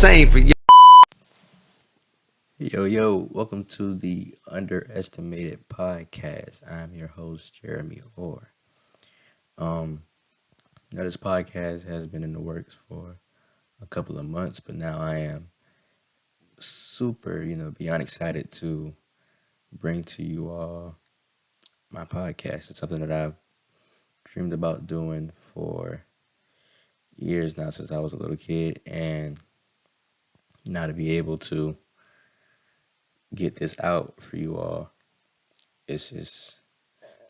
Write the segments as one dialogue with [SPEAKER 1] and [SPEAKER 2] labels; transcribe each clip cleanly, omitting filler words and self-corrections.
[SPEAKER 1] same for you.
[SPEAKER 2] Yo, welcome to the Underestimated Podcast. I'm your host, Jeremy Orr. Um, this podcast has been in the works for a couple of months, but now I am super, beyond excited to bring to you all my podcast. It's something that I've dreamed about doing for years now since I was a little kid, and now to be able to get this out for you all, it's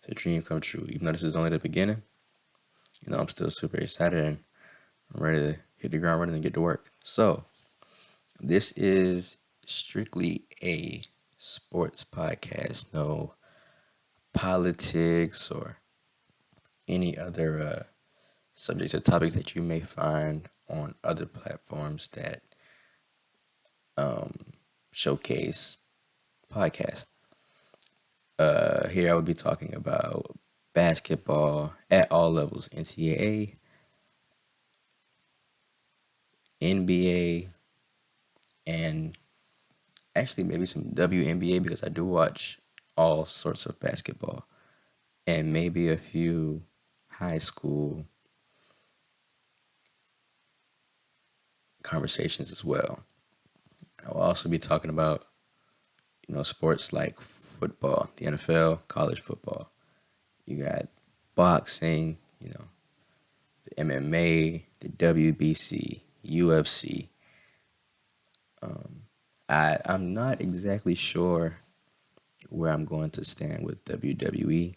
[SPEAKER 2] a dream come true. Even though this is only the beginning, I'm still super excited and I'm ready to hit the ground running and get to work. So, this is strictly a sports podcast. No politics or any other subjects or topics that you may find on other platforms that showcase podcasts. Here I will be talking about basketball at all levels: NCAA, NBA, and actually maybe some WNBA because I do watch all sorts of basketball, and maybe a few high school conversations as well. I will also be talking about, sports like football, the NFL, college football. You got boxing, the MMA, the WBC, UFC. I'm not exactly sure where I'm going to stand with WWE.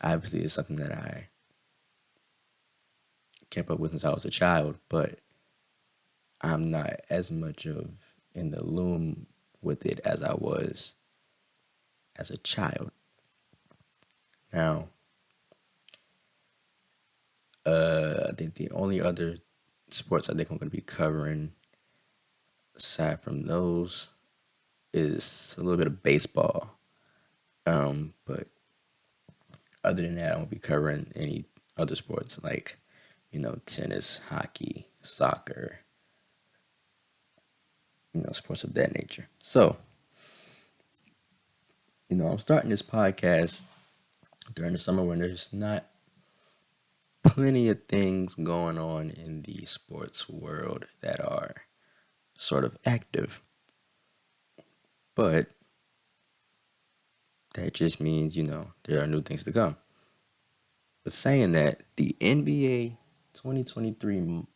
[SPEAKER 2] Obviously, it's something that I kept up with since I was a child, but I'm not as much of in the loom with it as I was as a child. Now, I think the only other sports I think I'm going to be covering aside from those is a little bit of baseball. But other than that, I won't be covering any other sports like, tennis, hockey, soccer, sports of that nature. So, I'm starting this podcast during the summer when there's not plenty of things going on in the sports world that are sort of active. But that just means, there are new things to come. But saying that, the NBA 2023,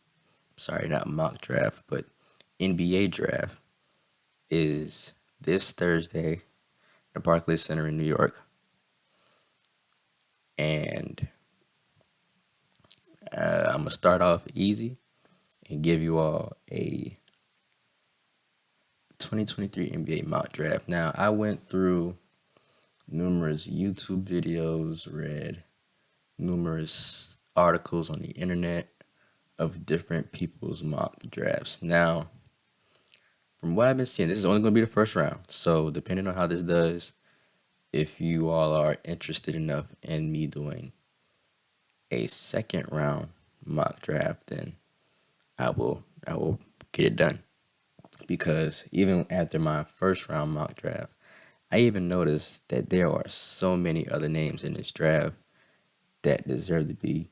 [SPEAKER 2] sorry, not mock draft, but NBA draft is this Thursday at the Barclays Center in New York. And I'm going to start off easy and give you all a 2023 NBA mock draft. Now, I went through numerous YouTube videos, read numerous articles on the internet of different people's mock drafts. Now, from what I've been seeing, this is only going to be the first round. So, depending on how this does, if you all are interested enough in me doing a second round mock draft, then I will get it done. Because even after my first round mock draft, I even noticed that there are so many other names in this draft that deserve to be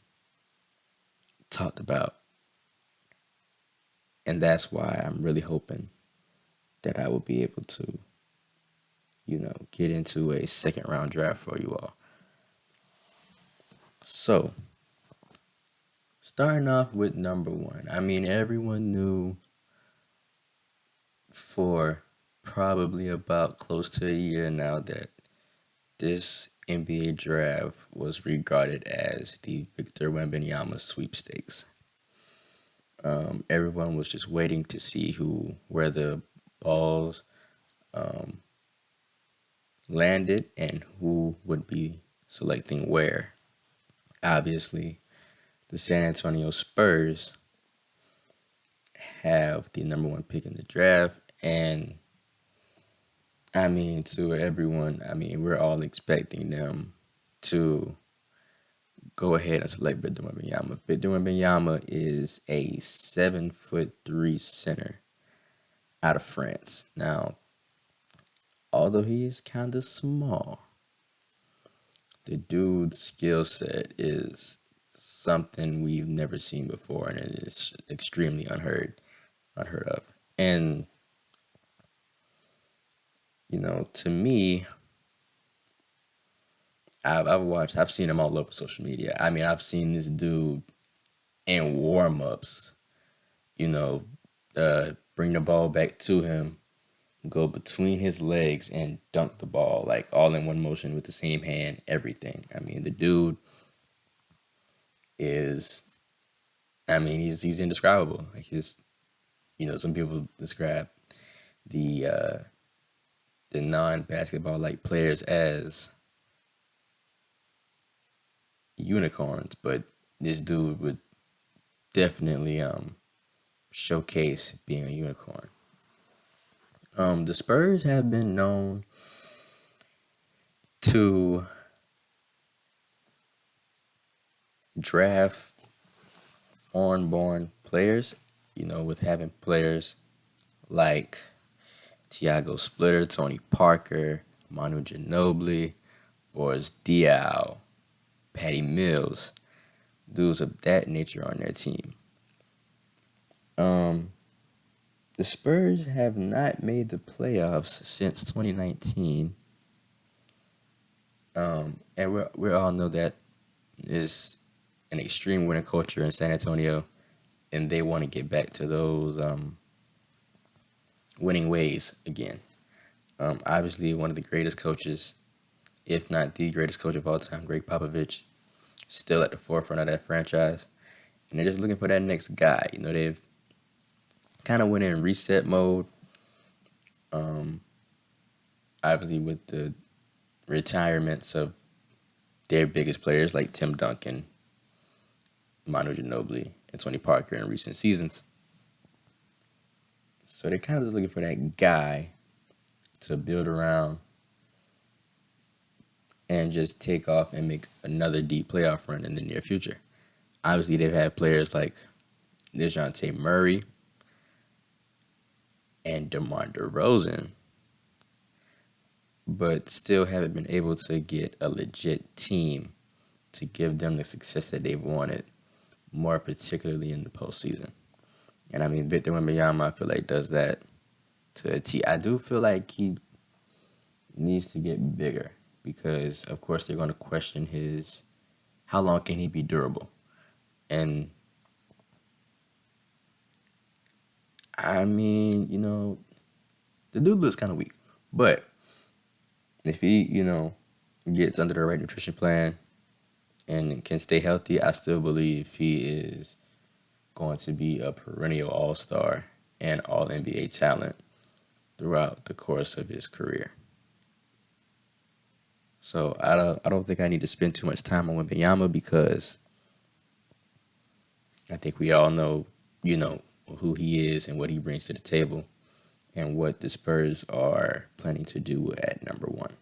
[SPEAKER 2] talked about. And that's why I'm really hoping that I will be able to, get into a second round draft for you all. So, starting off with number one. I mean, everyone knew for probably about close to a year now that this NBA draft was regarded as the Victor Wembanyama sweepstakes. Everyone was just waiting to see where the balls landed and who would be selecting where. Obviously, the San Antonio Spurs have the number one pick in the draft, and I mean, to everyone, we're all expecting them to go ahead and select Victor Wembanyama. Victor Wembanyama is a 7'3" center out of France. Now, although he is kind of small, the dude's skill set is something we've never seen before, and it is extremely unheard of. And to me, I've seen him all over social media. I mean, I've seen this dude in warm ups. You know, bring the ball back to him, go between his legs and dunk the ball like all in one motion with the same hand, everything. I mean, the dude is, he's indescribable. Like some people describe the non-basketball like players as unicorns, but this dude would definitely showcase being a unicorn. The Spurs have been known to draft foreign-born players, with having players like Tiago Splitter, Tony Parker, Manu Ginobili, Boris Diaw, Patty Mills, dudes of that nature on their team. The Spurs have not made the playoffs since 2019. And we all know that is an extreme winning culture in San Antonio, and they want to get back to those winning ways again. Obviously, one of the greatest coaches, if not the greatest coach of all time, Greg Popovich, still at the forefront of that franchise. And they're just looking for that next guy. They've kind of went in reset mode. Obviously, with the retirements of their biggest players like Tim Duncan, Manu Ginobili, and Tony Parker in recent seasons. So they're kind of just looking for that guy to build around and just take off and make another deep playoff run in the near future. Obviously, they've had players like DeJounte Murray and DeMar DeRozan, but still haven't been able to get a legit team to give them the success that they've wanted, more particularly in the postseason. And I mean, Victor Wembanyama, I feel like does that to a T. I do feel like he needs to get bigger because, of course, they're going to question how long can he be durable? And I mean, the dude looks kind of weak, but if he, gets under the right nutrition plan and can stay healthy, I still believe he is going to be a perennial all-star and all-NBA talent throughout the course of his career. So I don't think I need to spend too much time on Wembanyama because I think we all know, who he is and what he brings to the table and what the Spurs are planning to do at number one.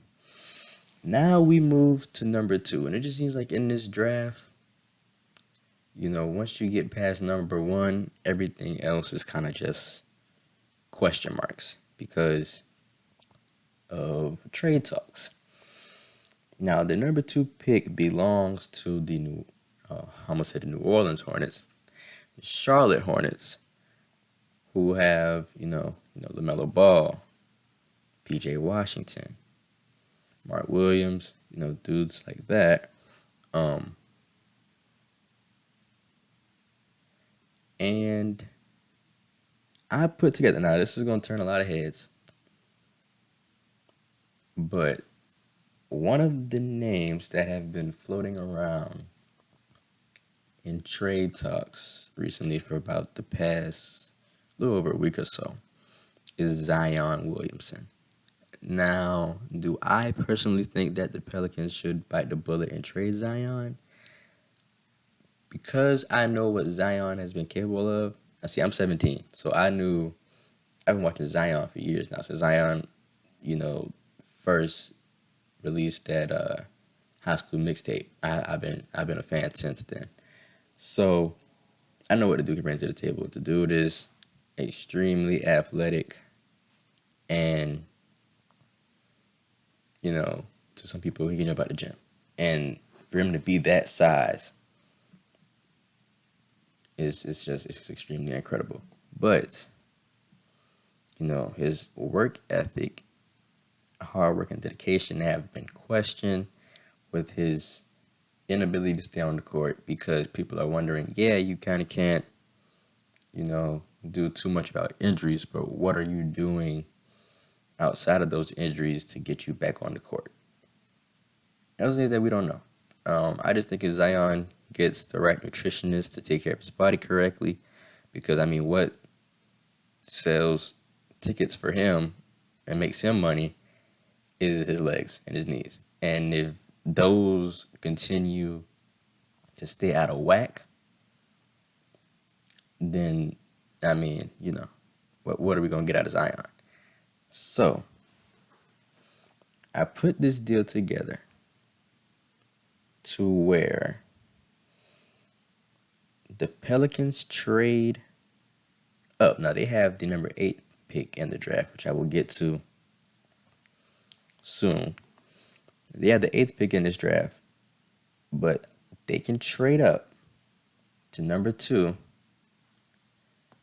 [SPEAKER 2] Now we move to number two, and it just seems like in this draft, once you get past number one, everything else is kind of just question marks because of trade talks. Now, the number two pick belongs to the New Orleans Hornets, the Charlotte Hornets, who have, LaMelo Ball, PJ Washington, Mark Williams, dudes like that. And I put together, now this is going to turn a lot of heads, but one of the names that have been floating around in trade talks recently for about the past little over a week or so is Zion Williamson. Now, do I personally think that the Pelicans should bite the bullet and trade Zion? Because I know what Zion has been capable of. I'm 17, so I've been watching Zion for years now. So Zion, first released that high school mixtape. I've been a fan since then. So I know what the dude can bring to the table. The dude is extremely athletic, And, to some people, he can jump out the gym. And for him to be that size it's just extremely incredible. But, his work ethic, hard work, and dedication have been questioned with his inability to stay on the court because people are wondering, yeah, you kind of can't, do too much about injuries, but what are you doing outside of those injuries to get you back on the court? Those things that we don't know. I just think if Zion gets the right nutritionist to take care of his body correctly, because I mean, what sells tickets for him and makes him money is his legs and his knees. And if those continue to stay out of whack, then I mean, what are we gonna get out of Zion? So I put this deal together to where the Pelicans trade up. Now they have the number 8 pick in the draft, which I will get to soon. They have the 8th pick in this draft, but they can trade up to number 2,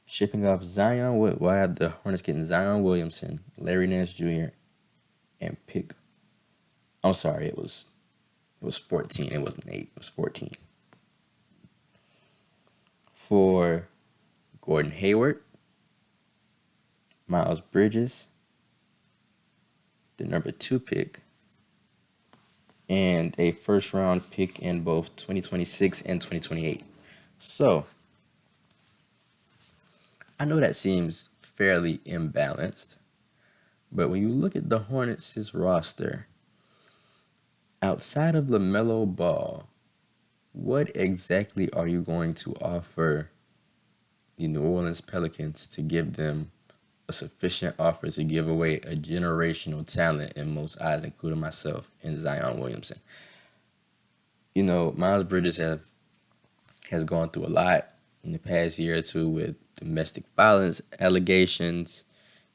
[SPEAKER 2] shipping off Zion. Why have the Hornets getting Zion Williamson, Larry Nance Jr., and pick? I'm sorry, it was 14. It wasn't 8. It was 14 for Gordon Hayward, Miles Bridges, the number 2 pick, and a first round pick in both 2026 and 2028. So I know that seems fairly imbalanced, but when you look at the Hornets' roster, outside of LaMelo Ball, what exactly are you going to offer the New Orleans Pelicans to give them a sufficient offer to give away a generational talent in most eyes, including myself, in Zion Williamson? Miles Bridges has gone through a lot in the past year or two with domestic violence allegations,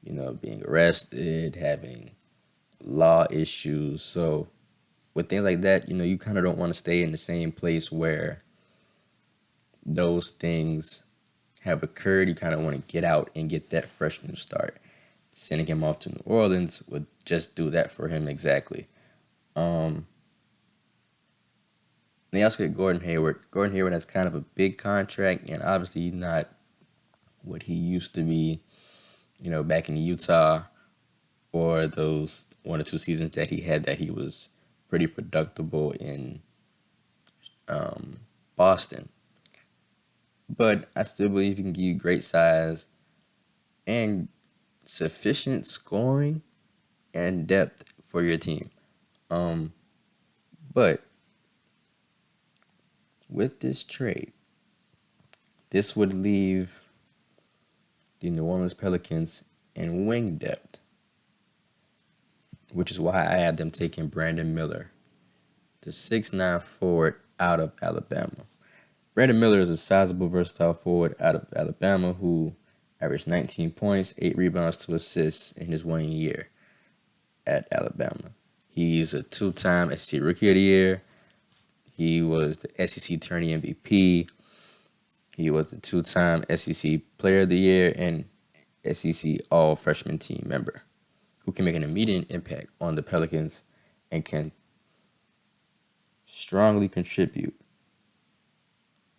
[SPEAKER 2] being arrested, having law issues. So with things like that, you kind of don't want to stay in the same place where those things have occurred. You kind of want to get out and get that fresh new start. Sending him off to New Orleans would just do that for him exactly. They also get Gordon Hayward. Gordon Hayward has kind of a big contract, and obviously he's not what he used to be, back in Utah, or those 1 or 2 seasons that he had that he was pretty productive in Boston. But I still believe he can give you great size and sufficient scoring and depth for your team. But with this trade, this would leave the New Orleans Pelicans in wing depth, which is why I had them taking Brandon Miller, the 6'9" forward out of Alabama. Brandon Miller is a sizable, versatile forward out of Alabama who averaged 19 points, 8 rebounds, 2 assists in his 1 year at Alabama. He's a 2-time SEC Rookie of the Year. He was the SEC Tourney MVP. He was the 2-time SEC Player of the Year and SEC All-Freshman Team member who can make an immediate impact on the Pelicans and can strongly contribute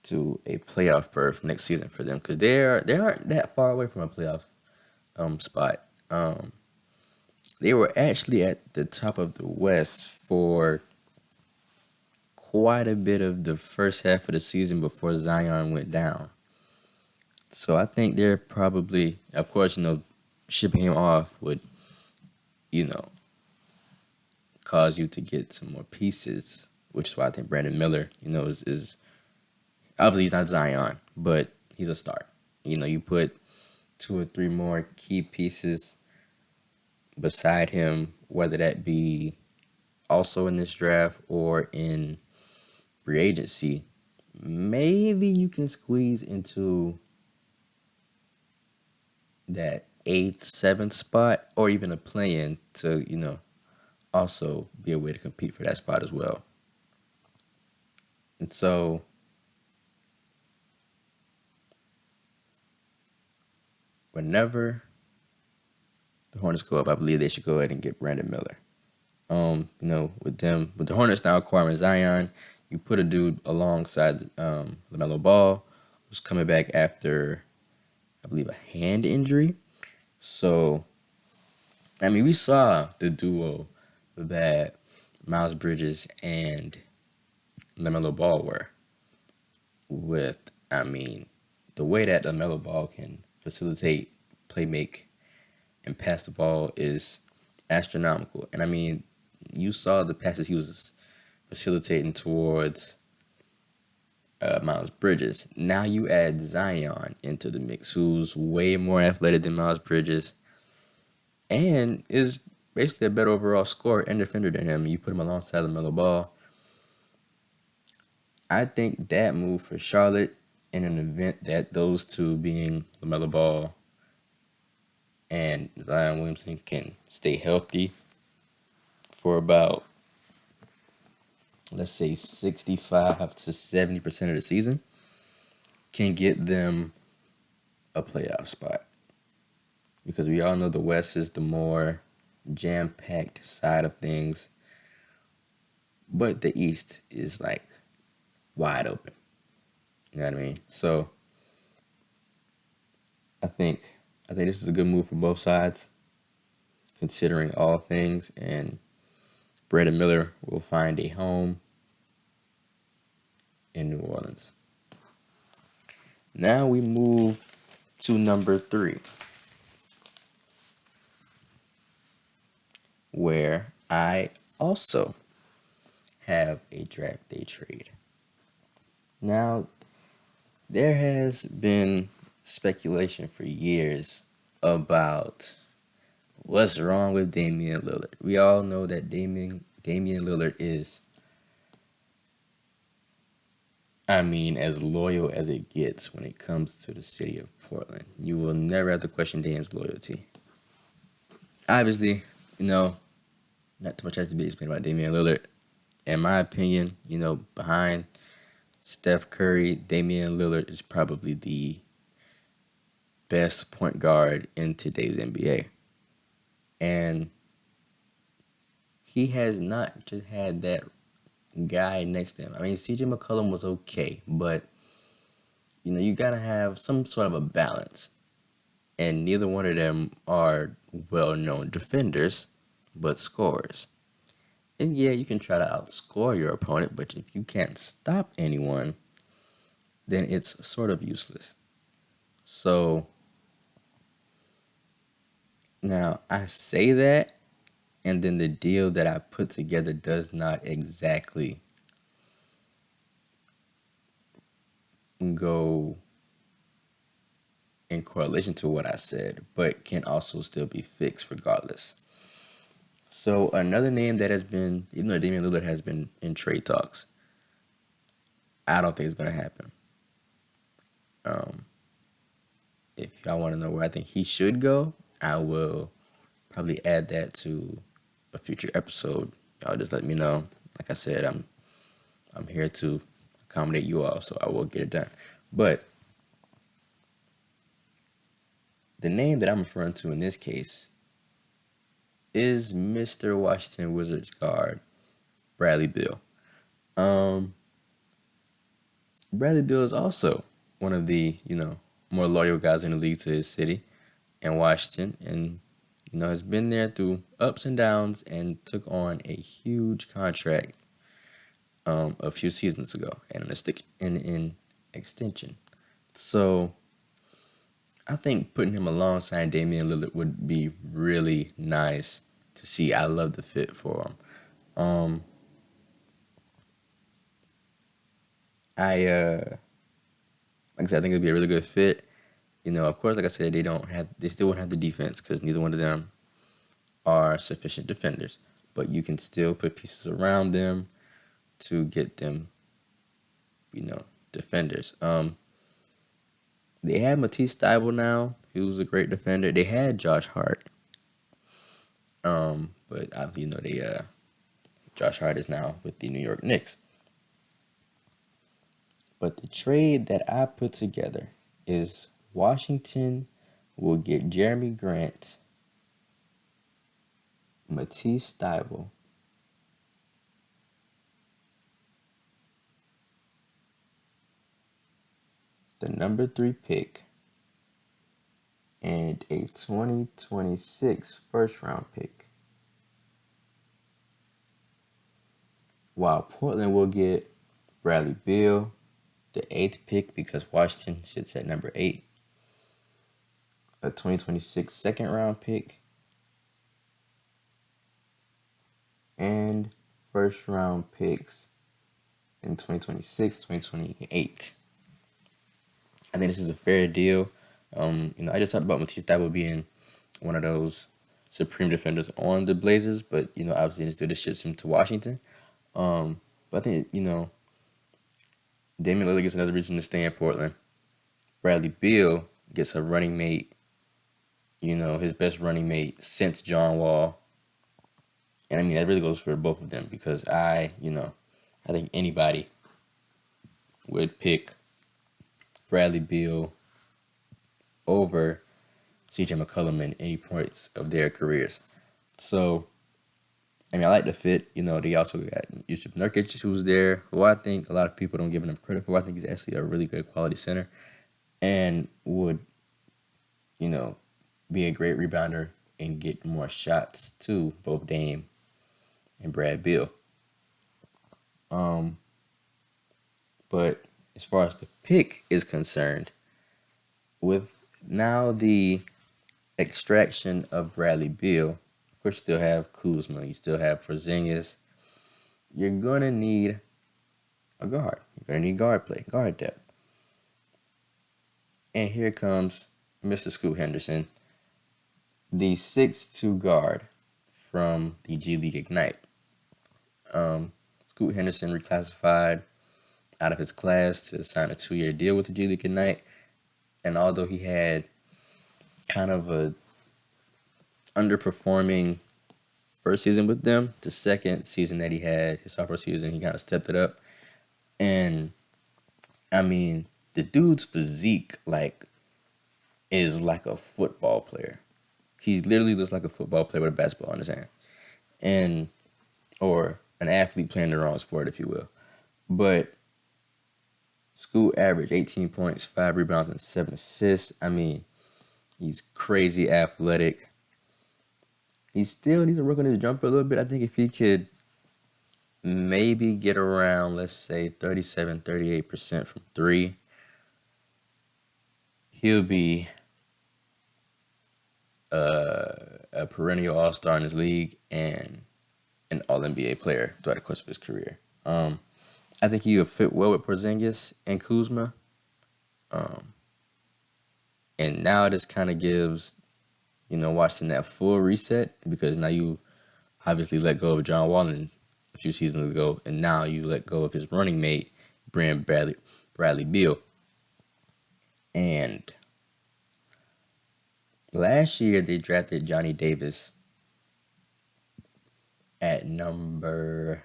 [SPEAKER 2] to a playoff berth next season for them, because they aren't that far away from a playoff spot. They were actually at the top of the West for quite a bit of the first half of the season before Zion went down. So I think they're probably, of course, shipping him off would, cause you to get some more pieces, which is why I think Brandon Miller, is obviously he's not Zion, but he's a start. You put 2 or 3 more key pieces beside him, whether that be also in this draft or in free agency, maybe you can squeeze into that eighth, seventh spot, or even a play-in to, also be a way to compete for that spot as well. And so whenever the Hornets go up, I believe they should go ahead and get Brandon Miller. With the Hornets now acquiring Zion, you put a dude alongside LaMelo Ball, who's coming back after, I believe, a hand injury. So, I mean, we saw the duo that Miles Bridges and LaMelo Ball were. The way that LaMelo Ball can facilitate, play make, and pass the ball is astronomical. And I mean, you saw the passes he was facilitating towards Miles Bridges. Now you add Zion into the mix, who's way more athletic than Miles Bridges and is basically a better overall scorer and defender than him. You put him alongside LaMelo Ball. I think that move for Charlotte in an event that those two, being LaMelo Ball and Zion Williamson, can stay healthy for about, let's say, 65 to 70% of the season, can get them a playoff spot. Because we all know the West is the more jam-packed side of things, but the East is like wide open. You know what I mean? So I think this is a good move for both sides, considering all things, and Brandon Miller will find a home in New Orleans. Now we move to number 3, where I also have a draft day trade. Now, there has been speculation for years about what's wrong with Damian Lillard. We all know that Damian Lillard is, as loyal as it gets when it comes to the city of Portland. You will never have to question Dame's loyalty. Obviously, not too much has to be explained about Damian Lillard. In my opinion, behind Steph Curry, Damian Lillard is probably the best point guard in today's NBA. And he has not just had that guy next to him. CJ McCollum was okay, but you gotta have some sort of a balance. And neither one of them are well-known defenders, but scorers. And yeah, you can try to outscore your opponent, but if you can't stop anyone, then it's sort of useless. So now I say that, and then the deal that I put together does not exactly go in correlation to what I said, but can also still be fixed regardless. So another name that has been, even though Damian Lillard has been in trade talks, I don't think it's going to happen. If y'all want to know where I think he should go, I will probably add that to a future episode. Y'all just let me know. Like I said, I'm here to accommodate you all, so I will get it done. But the name that I'm referring to in this case is Mr. Washington Wizards guard Bradley Beal. Bradley Beal is also one of the, more loyal guys in the league to his city and Washington, and has been there through ups and downs and took on a huge contract a few seasons ago and in extension. So I think putting him alongside Damian Lillard would be really nice to see. I love the fit for him. Like I said, I think it'd be a really good fit. Of course, like I said, they still won't have the defense because neither one of them are sufficient defenders. But you can still put pieces around them to get them, defenders. They have Matisse Thybulle now, He was a great defender. They had Josh Hart. But obviously, Josh Hart is now with the New York Knicks. But the trade that I put together is Washington will get Jeremy Grant, Matisse Thybulle, the number 3 pick, and a 2026 first round pick. While Portland will get Bradley Beal, the 8th pick because Washington sits at number 8, a 2026 second round pick, and first round picks in 2026, 2028. I think this is a fair deal. I just talked about Matisse Thybulle being one of those supreme defenders on the Blazers, but obviously they still ships him to Washington. But I think Damian Lillard gets another reason to stay in Portland. Bradley Beal gets a running mate, his best running mate since John Wall. And I mean, that really goes for both of them because I think anybody would pick Bradley Beal over CJ McCollum in any points of their careers. So, I mean, I like the fit. They also got Jusuf Nurkic, who's there, who I think a lot of people don't give him credit for. I think he's actually a really good quality center and would, be a great rebounder and get more shots too, both Dame and Brad Beal. But as far as the pick is concerned, with now the extraction of Bradley Beal, of course you still have Kuzma, you still have Porzingis. You're gonna need a guard. You're gonna need guard play, guard depth. And here comes Mr. Scoot Henderson, the 6'2" guard from the G League Ignite. Scoot Henderson reclassified out of his class to sign a 2-year deal with the G League Ignite. And although he had kind of a underperforming first season with them, the second season that he had, his sophomore season, he kind of stepped it up. And I mean, the dude's physique is like a football player. He literally looks like a football player with a basketball in his hand, or an athlete playing the wrong sport, if you will. But Scoot averaged 18 points, 5 rebounds, and 7 assists. I mean, he's crazy athletic. He still needs to work on his jumper a little bit. I think if he could maybe get around, let's say, 37, 38% from 3, he'll be a perennial all-star in his league and an all-NBA player throughout the course of his career. I think he would fit well with Porzingis and Kuzma. And now this kind of gives, Washington that full reset because now you obviously let go of John Wall a few seasons ago, and now you let go of his running mate, Bradley Beal. And last year they drafted Johnny Davis at number,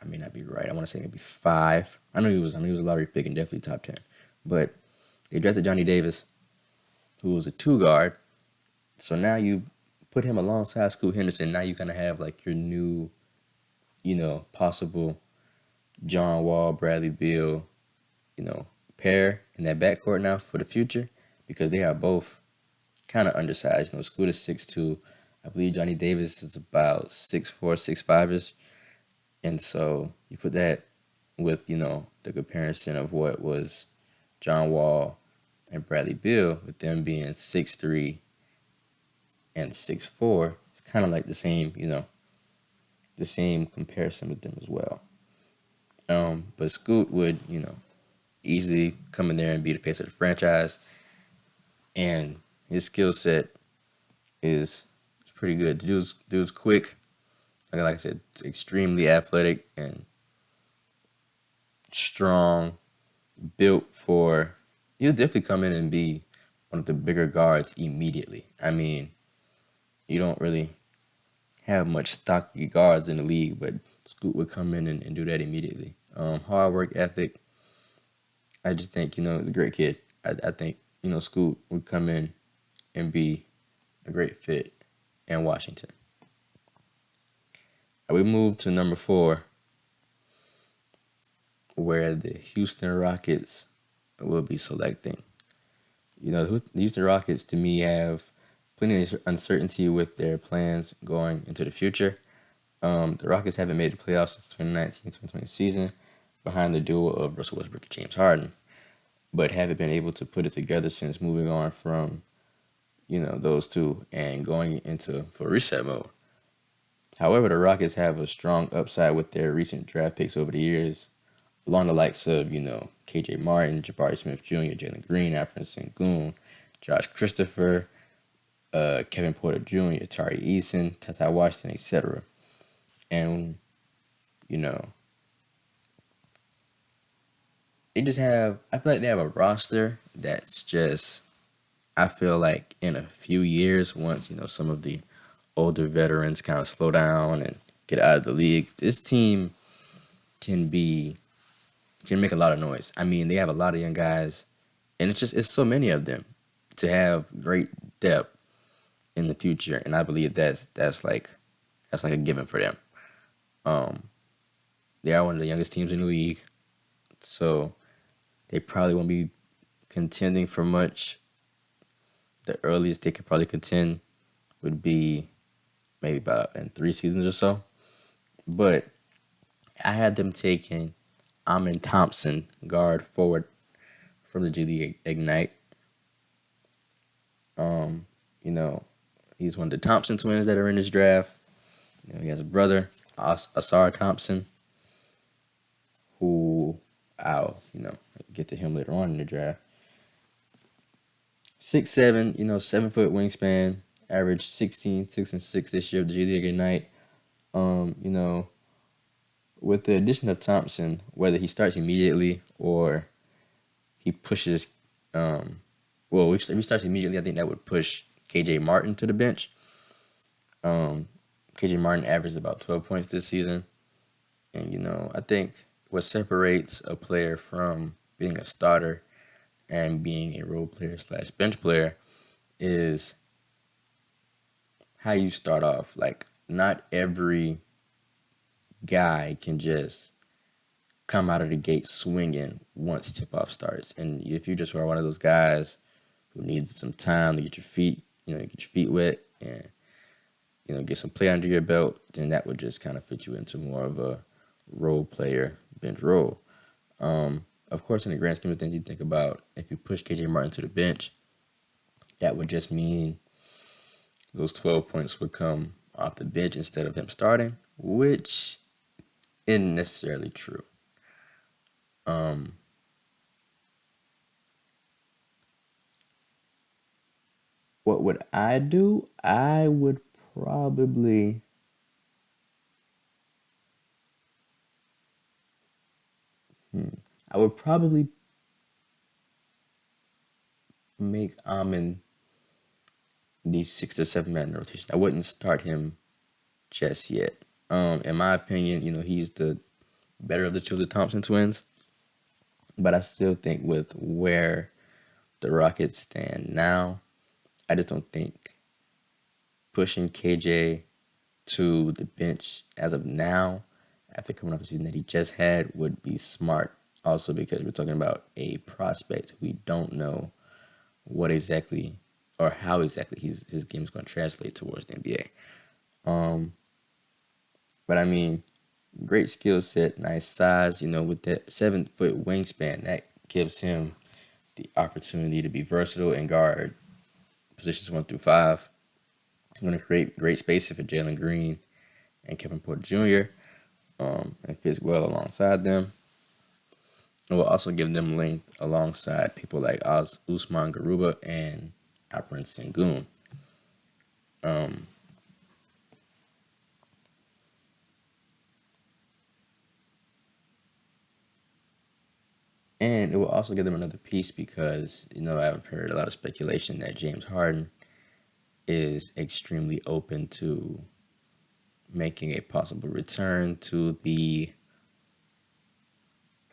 [SPEAKER 2] I may not be right. I want to say maybe 5. I know he was a lottery pick and definitely top 10. But they drafted Johnny Davis, who was a 2 guard. So now you put him alongside Scoot Henderson. Now you kind of have like your new, possible John Wall, Bradley Beal, pair in that backcourt now for the future because they are both kind of undersized. Scoot is 6'2". I believe Johnny Davis is about 6'4", 6'5". And so you put that with, the comparison of what was John Wall and Bradley Beal, with them being 6'3" and 6'4", it's kind of like the same, the same comparison with them as well. But Scoot would, easily come in there and be the face of the franchise. And his skill set is pretty good. The dude's quick. Like I said, extremely athletic and strong, built for he'll definitely come in and be one of the bigger guards immediately. I mean, you don't really have much stocky guards in the league, but Scoot would come in and do that immediately. Hard work ethic. I just think, he's a great kid. I think, Scoot would come in and be a great fit in Washington. We move to number 4, where the Houston Rockets will be selecting. The Houston Rockets, to me, have plenty of uncertainty with their plans going into the future. The Rockets haven't made the playoffs since 2019-2020 season, behind the duo of Russell Westbrook and James Harden, but haven't been able to put it together since moving on from, those two and going into for reset mode. However, the Rockets have a strong upside with their recent draft picks over the years, along the likes of, KJ Martin, Jabari Smith Jr., Jalen Green, Alfred Sengun, Josh Christopher, Kevin Porter Jr., Tari Eason, Tata Washington, etc. And, I feel like they have a roster that's just, I feel like in a few years, once, some of the older veterans kind of slow down and get out of the league, this team can be can make a lot of noise. I mean, they have a lot of young guys, and it's so many of them to have great depth in the future, and I believe that's like a given for them. Um, they are one of the youngest teams in the league, so they probably won't be contending for much. The earliest they could probably contend would be maybe about in 3 seasons or so. But I had them taking Amin Thompson, guard forward from the G League Ignite. Um, you know, he's one of the Thompson twins that are in this draft. He has a brother, Asar Thompson, who I'll, get to him later on in the draft. 6'7", 7-foot wingspan, averaged 16, 6 and 6 this year of the G League Ignite. Um, you know, with the addition of Thompson, whether he starts immediately or he pushes, if he starts immediately, I think that would push KJ Martin to the bench. KJ Martin averaged about 12 points this season. And, I think what separates a player from being a starter and being a role player / bench player is how you start off. Like, not every guy can just come out of the gate swinging once tip off starts. And if you just are one of those guys who needs some time to get your feet, get your feet wet and, get some play under your belt, then that would just kind of fit you into more of a role player bench role. Of course, in the grand scheme of things, you think about if you push KJ Martin to the bench, that would just mean those 12 points would come off the bench instead of him starting, which isn't necessarily true. What would I do? I would probably I would probably make Amin the 6 or 7 man rotation. I wouldn't start him just yet. In my opinion, he's the better of the two of the Thompson twins. But I still think with where the Rockets stand now, I just don't think pushing KJ to the bench as of now, after coming off a season that he just had, would be smart. Also, because we're talking about a prospect, we don't know what exactly or how exactly his game is going to translate towards the NBA. But I mean, great skill set, nice size. With that 7-foot wingspan, that gives him the opportunity to be versatile and guard positions 1 through 5. I'm going to create great spacing for Jalen Green and Kevin Porter Jr. And fits well alongside them. It will also give them length alongside people like Usman Garuba and Alperen Sengun. And it will also give them another piece because, I've heard a lot of speculation that James Harden is extremely open to making a possible return to the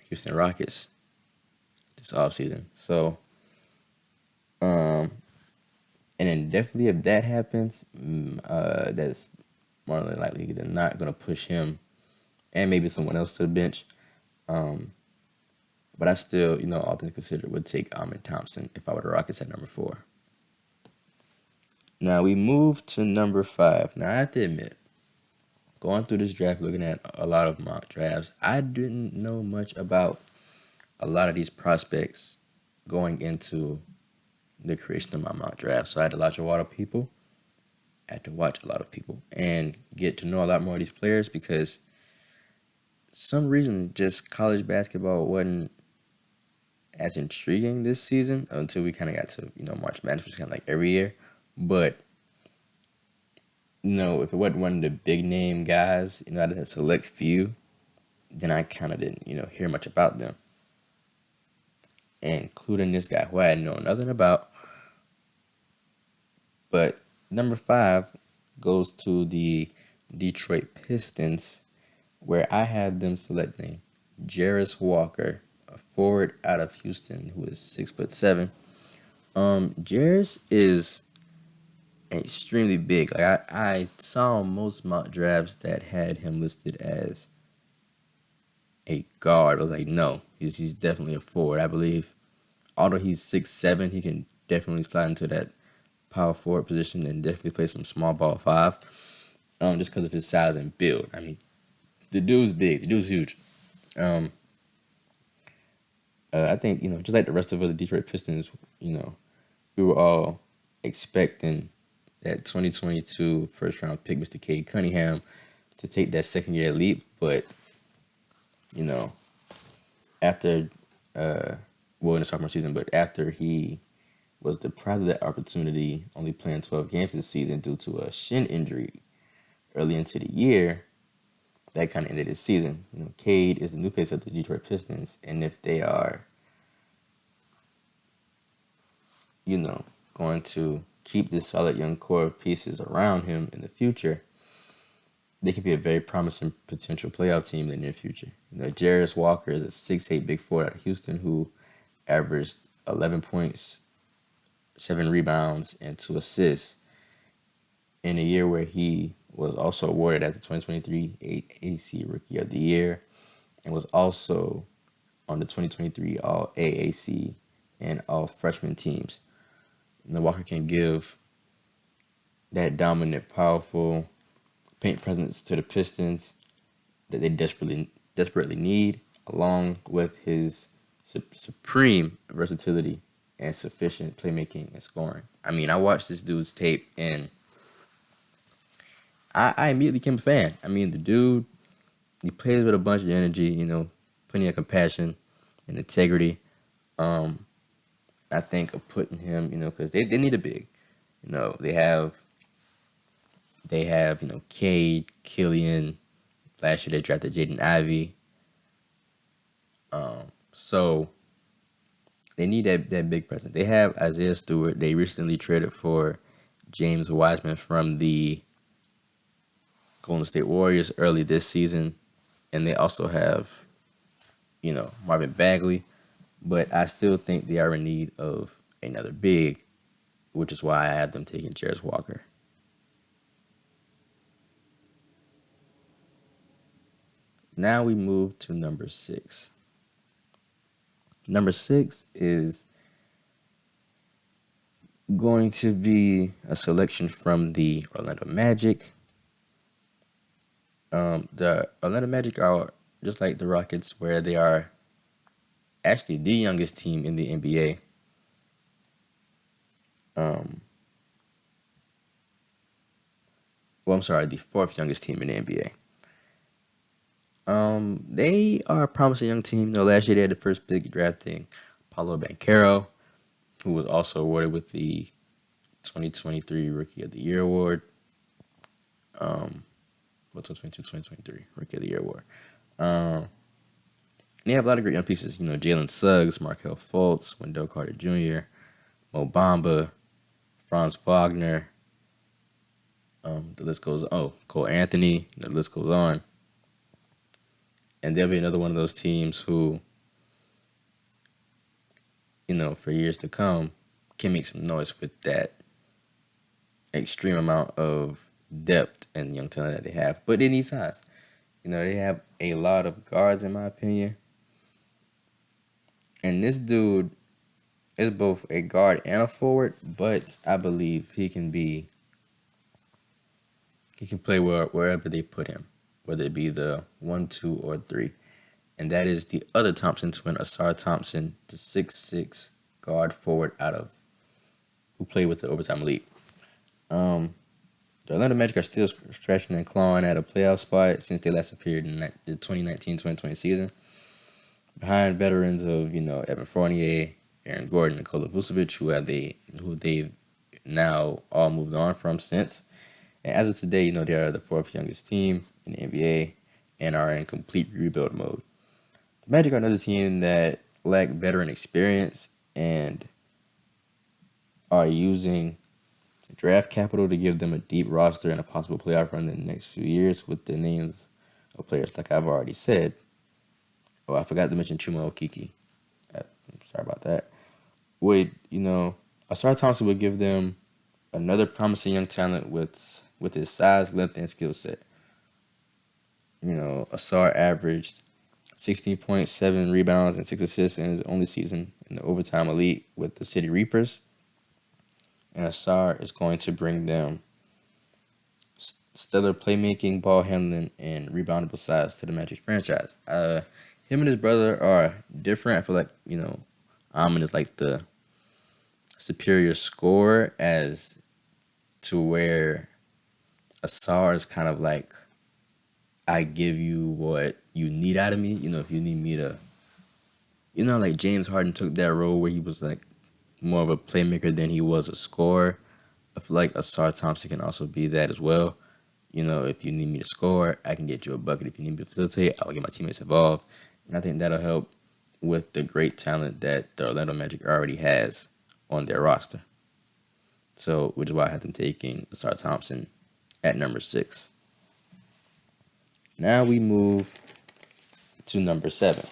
[SPEAKER 2] Houston Rockets this offseason. So, um, and then definitely if that happens, that's more than likely they're not going to push him and maybe someone else to the bench. But I still, all things considered, would take Amin Thompson if I were the Rockets at number 4. Now we move to number 5. Now I have to admit, going through this draft, looking at a lot of mock drafts, I didn't know much about a lot of these prospects going into the creation of my mock draft. So I had to watch a lot of people. And get to know a lot more of these players because some reason just college basketball wasn't as intriguing this season until we kind of got to March Madness, which is kind of like every year. But if it wasn't one of the big name guys, out of a select few, then I kind of didn't hear much about them, including this guy who I had known nothing about. But number 5 goes to the Detroit Pistons, where I had them selecting Jarace Walker, a forward out of Houston who is 6'7". Jarace is extremely big. Like I saw most mock drafts that had him listed as a guard. I was like, no, he's definitely a forward. I believe, although he's 6'7", he can definitely slide into that power forward position and definitely play some small ball 5. Just because of his size and build. I mean, the dude's big. The dude's huge. I think just like the rest of the Detroit Pistons, we were all expecting that 2022 first round pick, Mr. Cade Cunningham, to take that second year leap, but after in the sophomore season, but after he was deprived of that opportunity, only playing 12 games this season due to a shin injury early into the year, that kind of ended his season. Cade is the new face of the Detroit Pistons, and if they are, going to keep this solid young core of pieces around him in the future, they could be a very promising potential playoff team in the near future. Jarace Walker is a 6'8" big forward out of Houston who averaged 11 points, 7 rebounds, and 2 assists in a year where he was also awarded as the 2023 AAC Rookie of the Year and was also on the 2023 All AAC and All Freshman teams. Walker can give that dominant, powerful paint presence to the Pistons that they desperately need, along with his supreme versatility and sufficient playmaking and scoring. I mean, I watched this dude's tape and I immediately became a fan. I mean, the dude, he plays with a bunch of energy, plenty of compassion and integrity. I think of putting him, because they need a big. They have, Cade, Killian. Last year they drafted Jaden Ivey. So they need that big presence. They have Isaiah Stewart. They recently traded for James Wiseman from the Golden State Warriors early this season. And they also have, Marvin Bagley. But I still think they are in need of another big, which is why I had them taking Jarace Walker. Now we move to number 6. Number 6 is going to be a selection from the Orlando Magic. The Orlando Magic are just like the Rockets, where they are actually the youngest team in the NBA. The 4th youngest team in the NBA. They are a promising young team. Last year they had the first pick drafting Paolo Banchero, who was also awarded with the 2023 Rookie of the Year award. 2022-2023 Rookie of the Year award. And they have a lot of great young pieces. Jalen Suggs, Markel Fultz, Wendell Carter Jr., Mo Bamba, Franz Wagner. The list goes. Oh, Cole Anthony. The list goes on. And they'll be another one of those teams who, for years to come, can make some noise with that extreme amount of depth and young talent that they have. But they need size. They have a lot of guards, in my opinion. And this dude is both a guard and a forward, but I believe he can play wherever they put him, whether it be the 1, 2, or 3. And that is the other Thompson twin, Ausar Thompson, the 6'6" guard forward who played with the Overtime Elite. The Orlando Magic are still stretching and clawing at a playoff spot since they last appeared in the 2019-2020 season. Behind veterans of, Evan Fournier, Aaron Gordon, Nikola Vucevic, who they've now all moved on from since. And as of today, they are the 4th youngest team in the NBA and are in complete rebuild mode. The Magic are another team that lack veteran experience and are using draft capital to give them a deep roster and a possible playoff run in the next few years with the names of players like I've already said. Oh, I forgot to mention Chuma Okeke. Sorry about that. Ausar Thompson would give them another promising young talent with his size, length, and skill set. Ausar averaged 16.7 rebounds and 6 assists in his only season in the Overtime Elite with the City Reapers. And Ausar is going to bring them stellar playmaking, ball handling, and reboundable size to the Magic franchise. Him and his brother are different. I feel like, Amon is like the superior scorer as to where Ausar is kind of like, I give you what you need out of me. If you need me to, like James Harden took that role where he was like more of a playmaker than he was a scorer. I feel like Ausar Thompson can also be that as well. If you need me to score, I can get you a bucket. If you need me to facilitate, I'll get my teammates involved. And I think that'll help with the great talent that the Orlando Magic already has on their roster. So, which is why I had them taking Ausar Thompson at number 6. Now we move to number 7.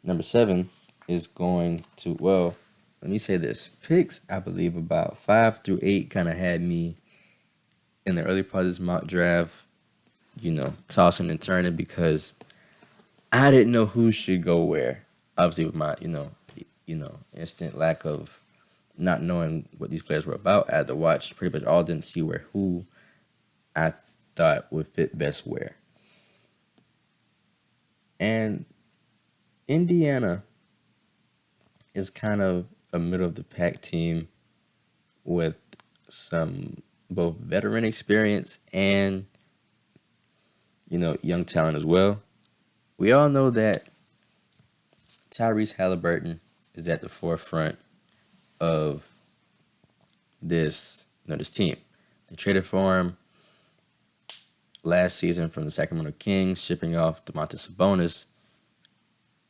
[SPEAKER 2] Number 7 is going to, let me say this. Picks, I believe, about 5 through 8 kind of had me in the early part of this mock draft, tossing and turning because I didn't know who should go where. Obviously, with my, instant lack of not knowing what these players were about, I had to watch pretty much all of them to see who I thought would fit best where. And Indiana is kind of a middle of the pack team with some both veteran experience and young talent as well. We all know that Tyrese Halliburton is at the forefront of this team. They traded for him last season from the Sacramento Kings, shipping off Domantas Sabonis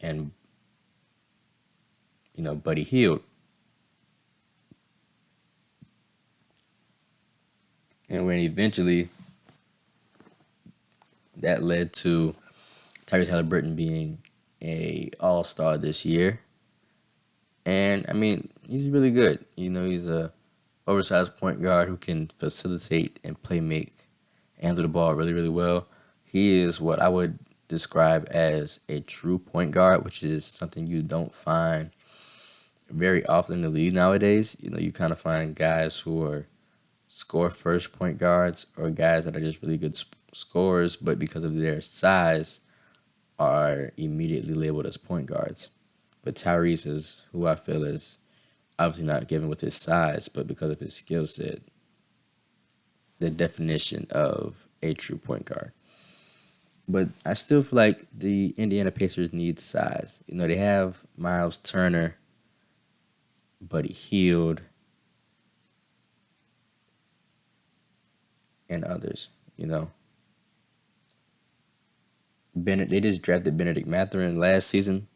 [SPEAKER 2] and Buddy Hield. And when eventually that led to Tyrese Halliburton being a all-star this year. And I mean, he's really good. He's a oversized point guard who can facilitate and handle the ball really, really well. He is what I would describe as a true point guard, which is something you don't find very often in the league nowadays. You kind of find guys who are score first point guards or guys that are just really good scorers, but because of their size are immediately labeled as point guards. But Tyrese is who I feel is obviously not given with his size, but because of his skill set, the definition of a true point guard. But I still feel like the Indiana Pacers need size. They have Miles Turner, Buddy Hield, and others, They just drafted Benedict Mathurin last season.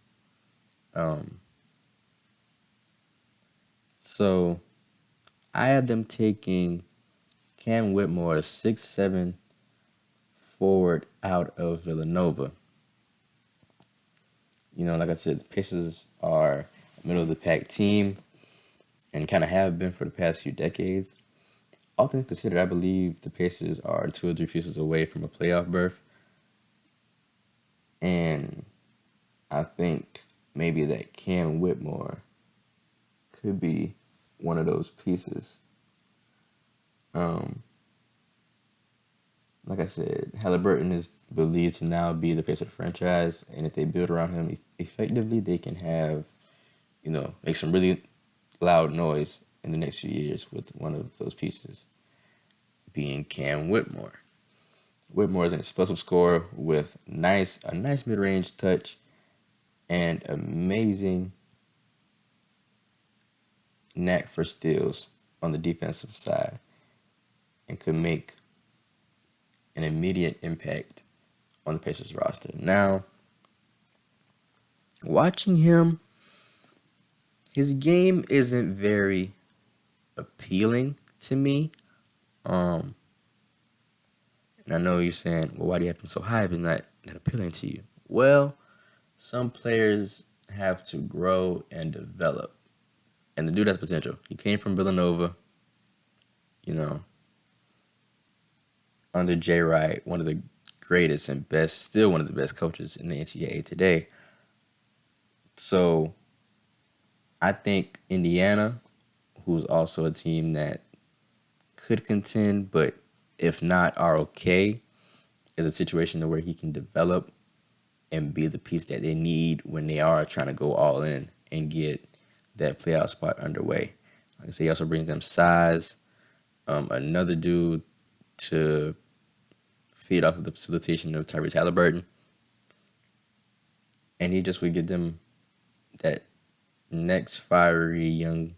[SPEAKER 2] Um, so I have them taking Cam Whitmore, 6'7" forward out of Villanova. Like I said, the Pacers are a middle of the pack team and kind of have been for the past few decades. All things considered, I believe the Pacers are 2 or 3 pieces away from a playoff berth. And I think maybe that Cam Whitmore could be one of those pieces. Um, like I said, Halliburton is believed to now be the face of the franchise, and if they build around him effectively, they can have, make some really loud noise in the next few years with one of those pieces being Cam Whitmore. Whitmore is an explosive scorer with a nice mid-range touch and amazing knack for steals on the defensive side and could make an immediate impact on the Pacers roster. Now, watching him, his game isn't very appealing to me. And I know you're saying, well, why do you have him so high if it's not that appealing to you? Well, some players have to grow and develop. And the dude has potential. He came from Villanova, you know, under Jay Wright, one of the greatest and best, still one of the best coaches in the NCAA today. So I think Indiana, who's also a team that could contend, but if not, are okay, is a situation where he can develop and be the piece that they need when they are trying to go all in and get that playoff spot underway. Like I say, he also brings them size, another dude to feed off of the facilitation of Tyrese Halliburton, and he just would give them that next fiery young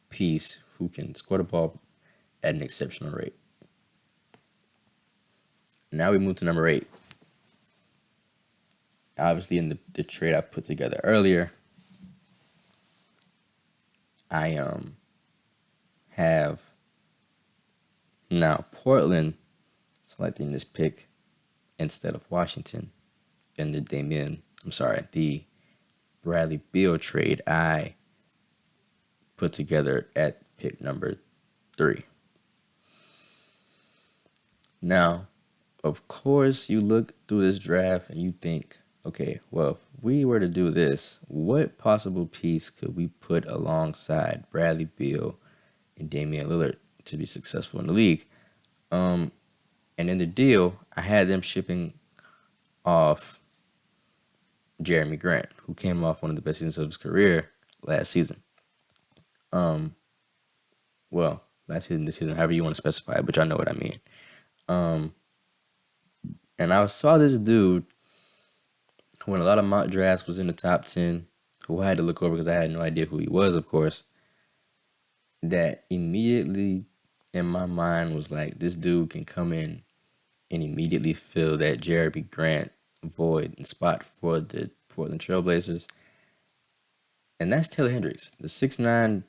[SPEAKER 2] piece who can score the ball at an exceptional rate. Now we move to number 8. Obviously, in the trade I put together earlier, I have now Portland selecting this pick instead of Washington in the Bradley Beal trade I put together at pick number 3. Now, of course, you look through this draft and you think, okay, well, if we were to do this, what possible piece could we put alongside Bradley Beal and Damian Lillard to be successful in the league? And in the deal, I had them shipping off Jeremy Grant, who came off one of the best seasons of his career last season. Last season, this season, however you want to specify it, but y'all know what I mean. And I saw this dude who in a lot of mock drafts was in the top 10, who I had to look over because I had no idea who he was, of course, that immediately in my mind was like, this dude can come in and immediately fill that Jeremy Grant void and spot for the Portland Trailblazers. And that's Taylor Hendricks, the 6'9"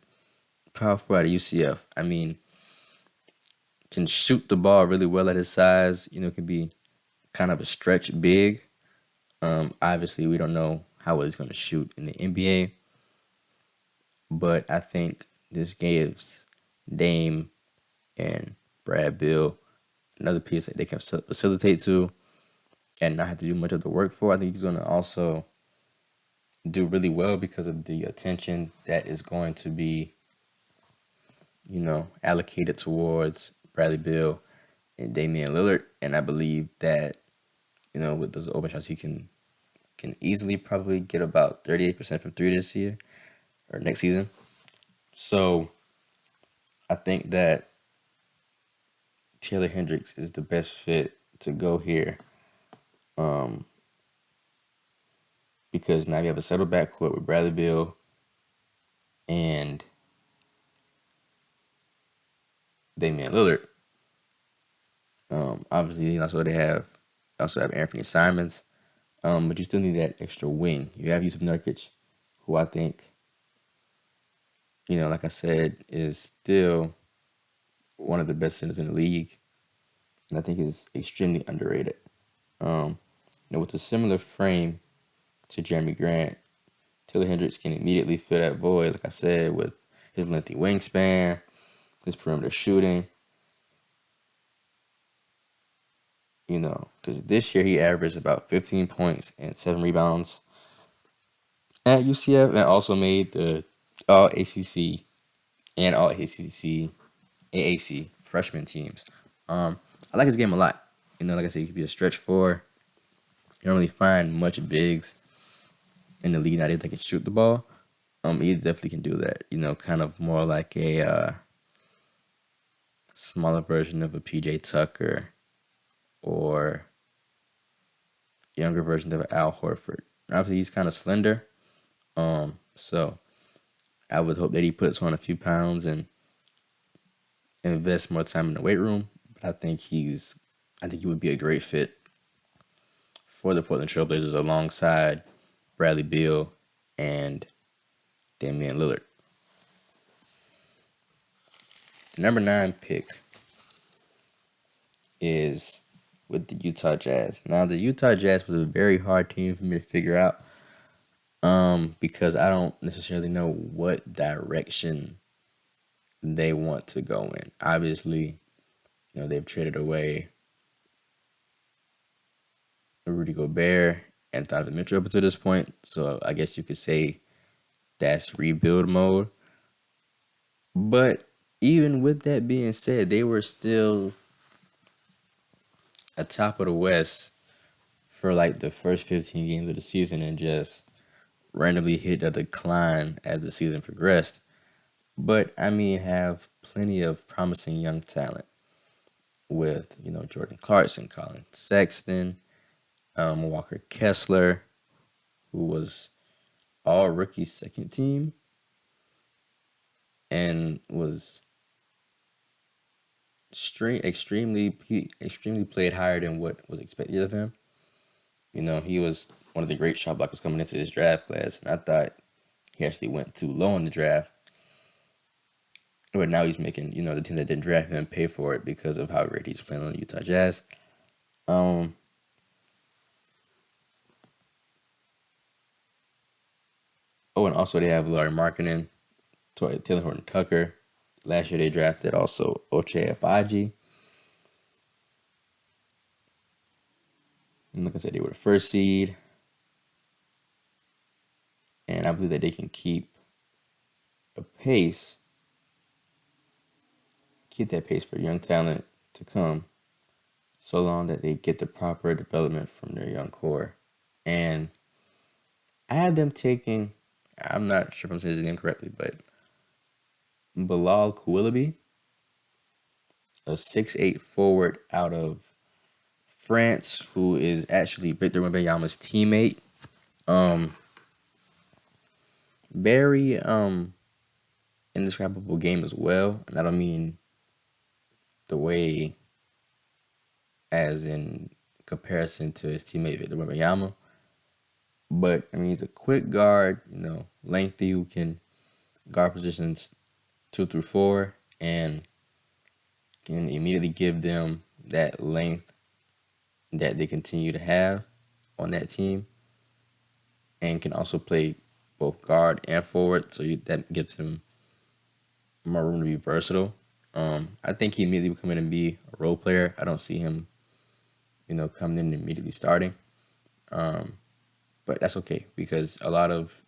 [SPEAKER 2] power forward out of UCF. I mean, can shoot the ball really well at his size. Can be kind of a stretch big. Obviously, we don't know how well he's going to shoot in the NBA. But I think this gives Dame and Brad Beal another piece that they can facilitate to and not have to do much of the work for. I think he's going to also do really well because of the attention that is going to be, allocated towards Bradley Beal and Damian Lillard. And I believe that, with those open shots, he can easily probably get about 38% from 3 this year or next season. So I think that Taylor Hendricks is the best fit to go here. Because now you have a settled backcourt with Bradley Beal and Damian Lillard. Obviously, they also have Anthony Simons, But you still need that extra wing. You have Yusuf Nurkic, who I think, like I said, is still one of the best centers in the league, and I think he's extremely underrated. Um, with a similar frame to Jeremy Grant, Taylor Hendricks can immediately fill that void, like I said, with his lengthy wingspan, his perimeter shooting. Because this year he averaged about 15 points and 7 rebounds at UCF, and also made the All ACC and All ACC AAC freshman teams. I like his game a lot. Like I said, he could be a stretch four. You don't really find much bigs in the league nowadays that can shoot the ball. He definitely can do that. Kind of more like a smaller version of a PJ Tucker or younger version of Al Horford. Obviously, he's kind of slender. So I would hope that he puts on a few pounds and invest more time in the weight room. But I think he would be a great fit for the Portland Trailblazers alongside Bradley Beal and Damian Lillard. The number 9 pick is with the Utah Jazz. Now, the Utah Jazz was a very hard team for me to figure out because I don't necessarily know what direction they want to go in. Obviously, they've traded away Rudy Gobert and Donovan Mitchell up to this point, so I guess you could say that's rebuild mode. But even with that being said, they were still atop of the West for like the first 15 games of the season and just randomly hit a decline as the season progressed. But I mean, have plenty of promising young talent with, Jordan Clarkson, Colin Sexton, Walker Kessler, who was all rookie second team and was extremely played higher than what was expected of him. He was one of the great shot blockers coming into this draft class, and I thought he actually went too low in the draft. But now he's making, the team that didn't draft him pay for it because of how great he's playing on the Utah Jazz. And also they have Lauri Markkanen, Taylor Horton Tucker. Last year they drafted also Ochai Agbaji. And like I said, they were the first seed. And I believe that they can keep that pace for young talent to come, so long that they get the proper development from their young core. And I had them taking, I'm not sure if I'm saying his name correctly, but Bilal Koulibaly, a 6'8" forward out of France, who is actually Victor Wembanyama's teammate. Very indescribable game as well. And I don't mean the way as in comparison to his teammate Victor Wembanyama. But I mean, he's a quick guard, lengthy, who can guard positions 2 through 4 and can immediately give them that length that they continue to have on that team, and can also play both guard and forward, so that gives him more room to be versatile. I think he immediately will come in and be a role player. I don't see him, coming in and immediately starting. But that's okay because a lot of,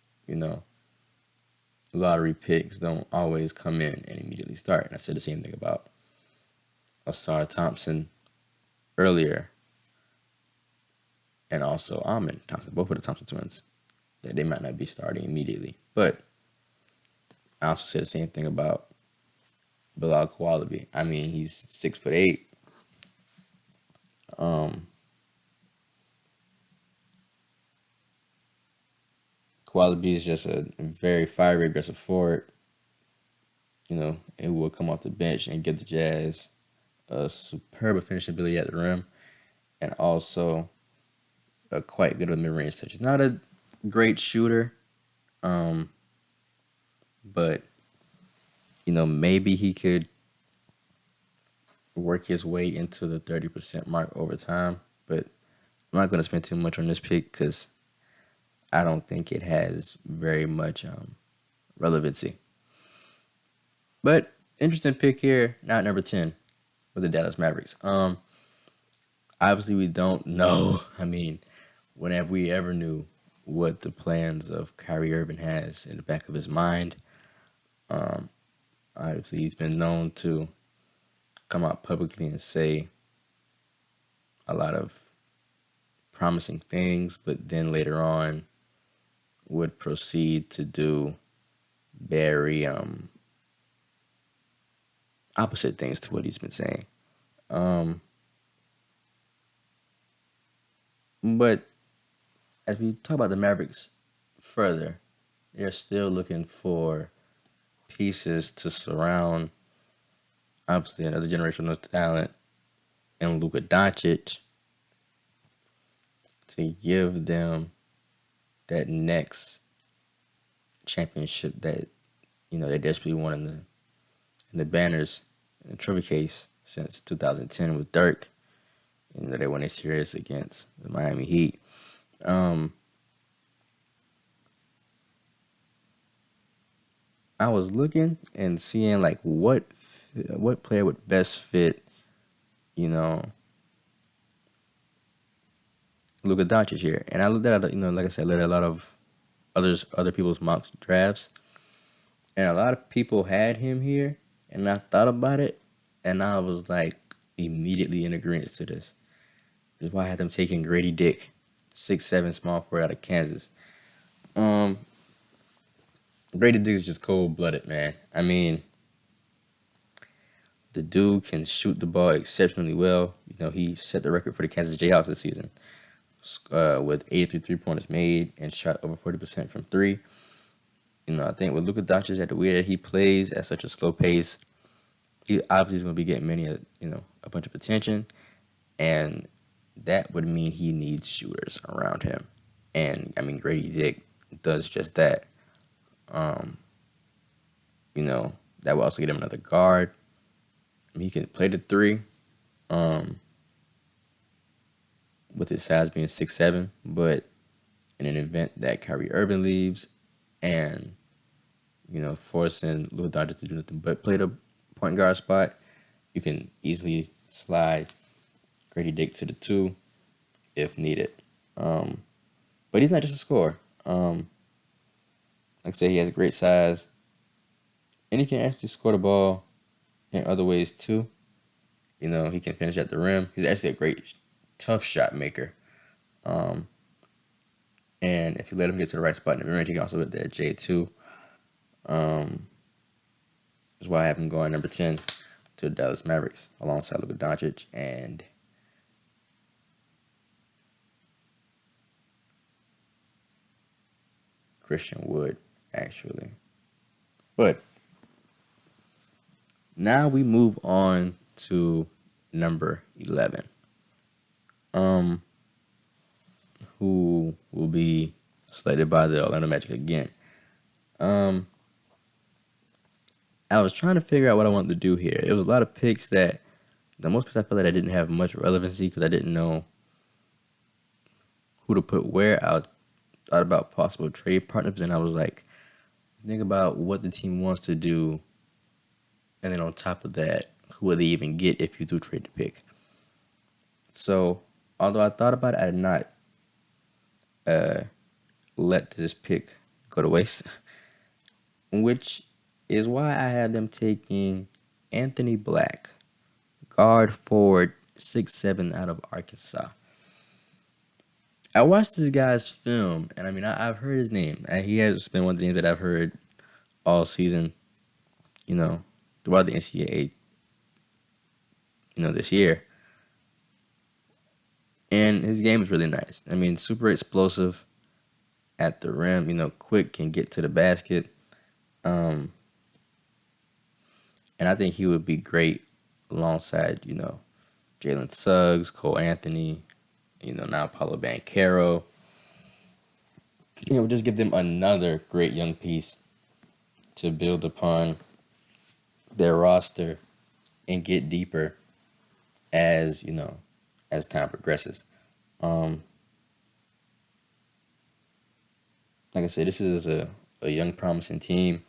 [SPEAKER 2] lottery picks don't always come in and immediately start. And I said the same thing about Ausar Thompson earlier, and also Amen Thompson, both of the Thompson twins, that they might not be starting immediately. But I also said the same thing about Bilal Koulibaly. I mean, he's 6'8". Koulibaly is just a very fiery, aggressive forward. It will come off the bench and give the Jazz a superb finishing ability at the rim, and also a quite good mid-range touch. He's not a great shooter, um, but maybe he could work his way into the 30% mark over time. But I'm not going to spend too much on this pick because I don't think it has very much relevancy. But interesting pick here, not number 10 with the Dallas Mavericks. Obviously we don't know. I mean, when have we ever knew what the plans of Kyrie Irving has in the back of his mind? Obviously he's been known to come out publicly and say a lot of promising things, but then later on would proceed to do very opposite things to what he's been saying. But as we talk about the Mavericks further, they're still looking for pieces to surround, obviously, another generational talent and Luka Doncic to give them that next championship that they desperately want in the banners and the trophy case since 2010 with Dirk. They won a series against the Miami Heat. I was looking and seeing like what player would best fit, you know, Luka Doncic here, and I looked at like I said, looked at a lot of other people's mock drafts, and a lot of people had him here, and I thought about it, and I was like immediately in agreement to this. That's why I had them taking Grady Dick, 6'7" small forward out of Kansas. Grady Dick is just cold blooded, man. I mean, the dude can shoot the ball exceptionally well. He set the record for the Kansas Jayhawks this season with 83 3-pointers made and shot over 40% from three. I think with Luka Doncic at the way that he plays at such a slow pace, he obviously is going to be getting a bunch of attention, and that would mean he needs shooters around him. And I mean, Grady Dick does just that. That will also get him another guard. I mean, he can play the three, with his size being 6'7", but in an event that Kyrie Irving leaves, and forcing Luka Doncic to do nothing but play the point guard spot, you can easily slide Grady Dick to the 2 if needed. But he's not just a scorer. Like I said, he has great size, and he can actually score the ball in other ways too. He can finish at the rim. He's actually a great, tough shot maker. And if you let him get to the right spot in the mid-range, he can also hit that J2. That's why I have him going number 10 to the Dallas Mavericks alongside Luka Doncic and Christian Wood, actually. But now we move on to number 11. Who will be slated by the Orlando Magic again. I was trying to figure out what I wanted to do here. It was a lot of picks that, the most picks I felt like I didn't have much relevancy because I didn't know who to put where. I thought about possible trade partners, and I was like, think about what the team wants to do, and then on top of that, who will they even get if you do trade the pick? So, although I thought about it, I did not let this pick go to waste, which is why I had them taking Anthony Black, guard forward, 6'7" out of Arkansas. I watched this guy's film, and I mean, I've heard his name. And he has been one of the names that I've heard all season, throughout the NCAA, this year. And his game is really nice. I mean, super explosive at the rim, quick, can get to the basket. And I think he would be great alongside, Jalen Suggs, Cole Anthony, now Paulo Banchero. Just give them another great young piece to build upon their roster and get deeper as as time progresses. Um, like I said, this is a young promising team,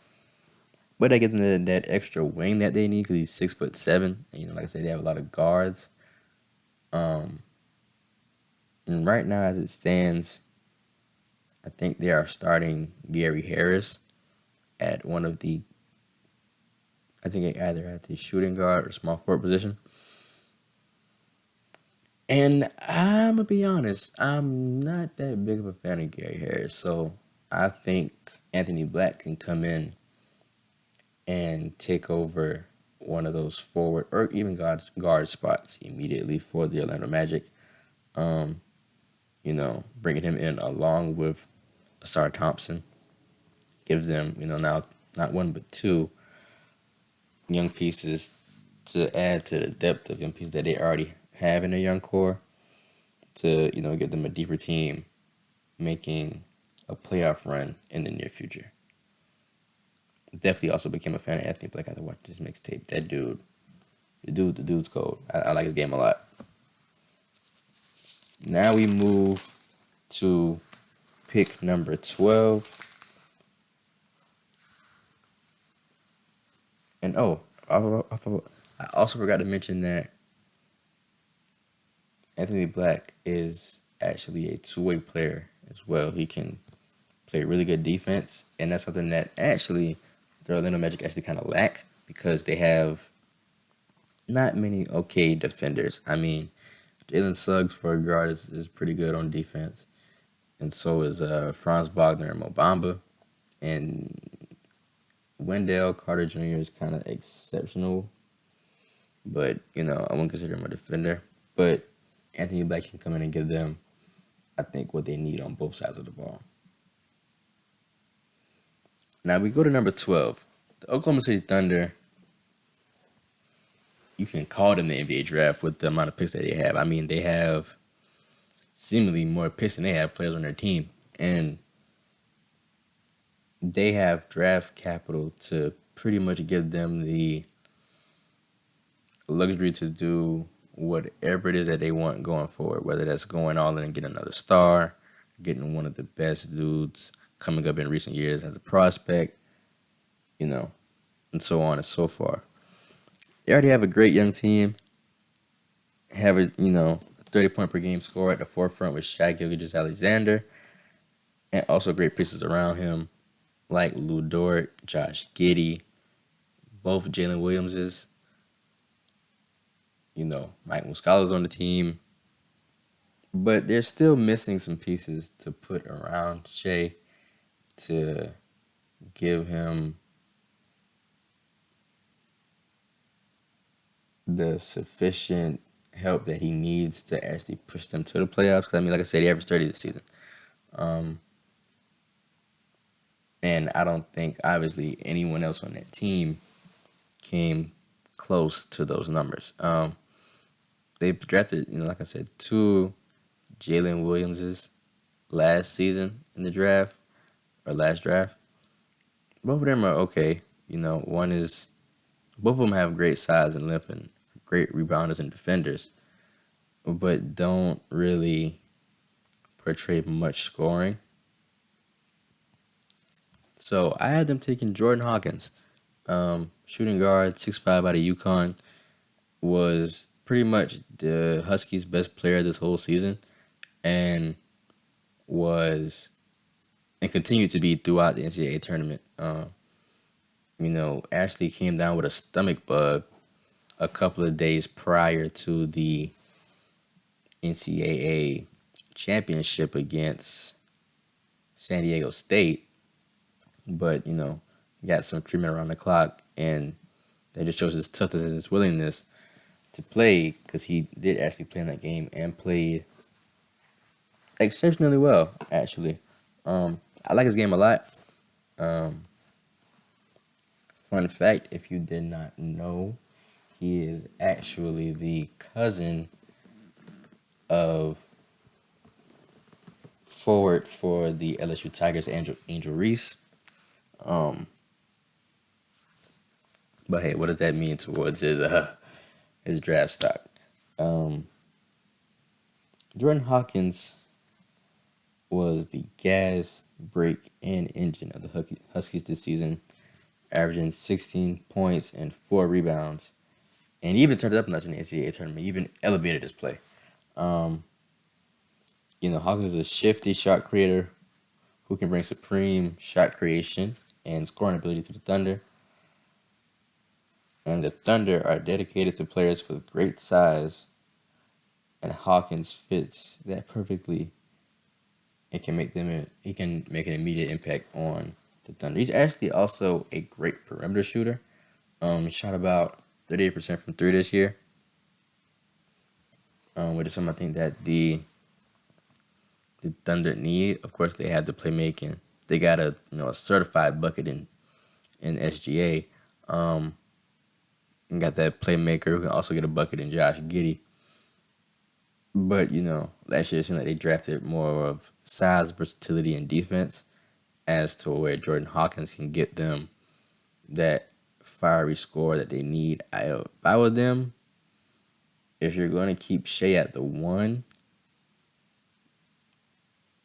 [SPEAKER 2] but that gives them that extra wing that they need because he's 6'7", and like I said, they have a lot of guards. Um, and right now, as it stands, I think they are starting Gary Harris at one of the, I think either at the shooting guard or small forward position. And I'm gonna be honest, I'm not that big of a fan of Gary Harris, so I think Anthony Black can come in and take over one of those forward or even guard spots immediately for the Orlando Magic. Um, bringing him in along with Asar Thompson gives them, now not one but two young pieces to add to the depth of young pieces that they already have in their young core to, give them a deeper team making a playoff run in the near future. Definitely also became a fan of Anthony Black after watching this mixtape. That dude, the dude's cold. I like his game a lot. Now we move to pick number 12. And I also forgot to mention that Anthony Black is actually a two-way player as well. He can play really good defense, and that's something that actually the Orlando Magic actually kind of lack because they have not many okay defenders. I mean, Jalen Suggs for a guard is pretty good on defense, and so is Franz Wagner and Mo Bamba, and Wendell Carter Jr. is kind of exceptional, but I wouldn't consider him a defender. But Anthony Black can come in and give them, I think, what they need on both sides of the ball. Now we go to number 12. The Oklahoma City Thunder, you can call them the NBA draft with the amount of picks that they have. I mean, they have seemingly more picks than they have players on their team. And they have draft capital to pretty much give them the luxury to do whatever it is that they want going forward, whether that's going all in and getting another star, getting one of the best dudes coming up in recent years as a prospect, and so on and so forth. They already have a great young team, have a 30-point per game score at the forefront with Shai Gilgeous-Alexander, and also great pieces around him like Lu Dort, Josh Giddey, both Jalen Williamses. Mike Muscala's on the team, but they're still missing some pieces to put around Shai to give him the sufficient help that he needs to actually push them to the playoffs. Because, I mean, like I said, he averaged 30 this season. And I don't think, obviously, anyone else on that team came close to those numbers. They drafted, like I said, two Jalen Williamses last season in the draft, or last draft. Both of them are okay. Both of them have great size and length and great rebounders and defenders, but don't really portray much scoring. So I had them taking Jordan Hawkins, shooting guard, 6'5" out of UConn, was pretty much the Huskies' best player this whole season, and continued to be throughout the NCAA tournament. Ashley came down with a stomach bug a couple of days prior to the NCAA championship against San Diego State, but got some treatment around the clock, and that just shows his toughness and his willingness to play, because he did actually play in that game and played exceptionally well, actually. I like his game a lot. Fun fact, if you did not know, he is actually the cousin of forward for the LSU Tigers, Angel Reese. But hey, what does that mean towards his draft stock? Um, Jordan Hawkins was the gas, brake, and engine of the Huskies this season, averaging 16 points and 4 rebounds, and he even turned it up a notch in the NCAA tournament. He even elevated his play. Um, Hawkins is a shifty shot creator who can bring supreme shot creation and scoring ability to the Thunder. And the Thunder are dedicated to players with great size, and Hawkins fits that perfectly. He can make an immediate impact on the Thunder. He's actually also a great perimeter shooter. He shot about 38% from three this year. Which is something I think that the Thunder need. Of course, they have the playmaking. They got a certified bucket in SGA. And got that playmaker who can also get a bucket in Josh Giddey. But last year it seemed like they drafted more of size, versatility, and defense, as to where Jordan Hawkins can get them that fiery score that they need. If I were them, if you're going to keep Shea at the 1,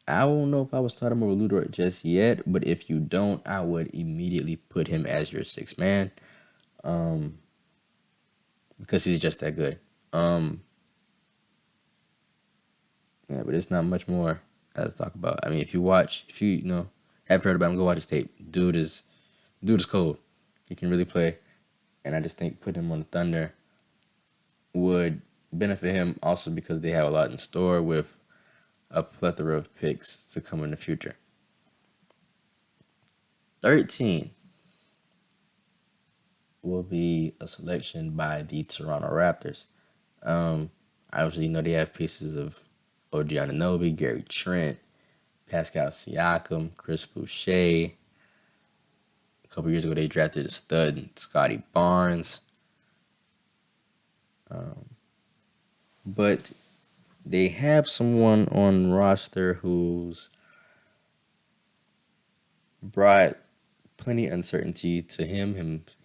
[SPEAKER 2] I don't know if I would start him over Lu Dort just yet, but if you don't, I would immediately put him as your 6th man, because he's just that good. Yeah, but it's not much more to talk about. I mean, if you haven't heard about him, go watch his tape. Dude is cold. He can really play, and I just think putting him on the Thunder would benefit him also because they have a lot in store with a plethora of picks to come in the future. 13 will be a selection by the Toronto Raptors. Obviously, they have pieces of OG Anunoby, Gary Trent, Pascal Siakam, Chris Boucher. A couple years ago, they drafted a stud, Scotty Barnes. But they have someone on roster who's brought plenty of uncertainty to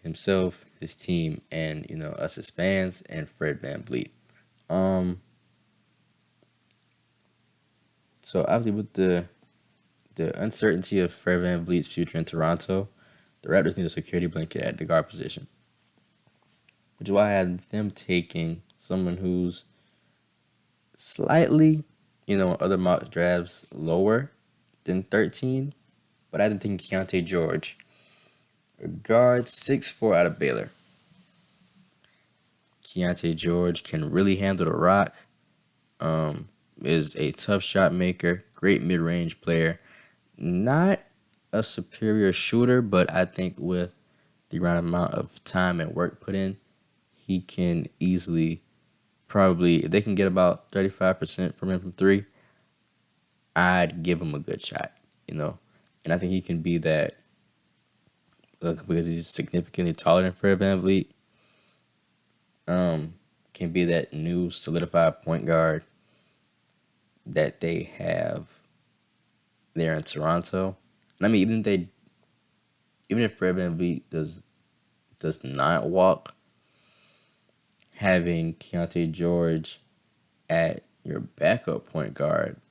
[SPEAKER 2] himself, his team, and us as fans, and Fred VanVleet. So obviously with the uncertainty of Fred VanVleet's future in Toronto, the Raptors need a security blanket at the guard position, which is why I had them taking someone who's slightly, other mock drafts lower than 13, but I had them taking Keontae George, a guard 6'4" out of Baylor. Keontae George can really handle the rock. Is a tough shot maker, great mid-range player. Not a superior shooter, but I think with the right amount of time and work put in, he can easily, probably, if they can get about 35% from him from three, I'd give him a good shot, And I think he can be that, because he's significantly taller than Fred VanVleet. Can be that new solidified point guard that they have there in Toronto. And I mean, even if Fred VanVleet does not walk, having Keontae George at your backup point guard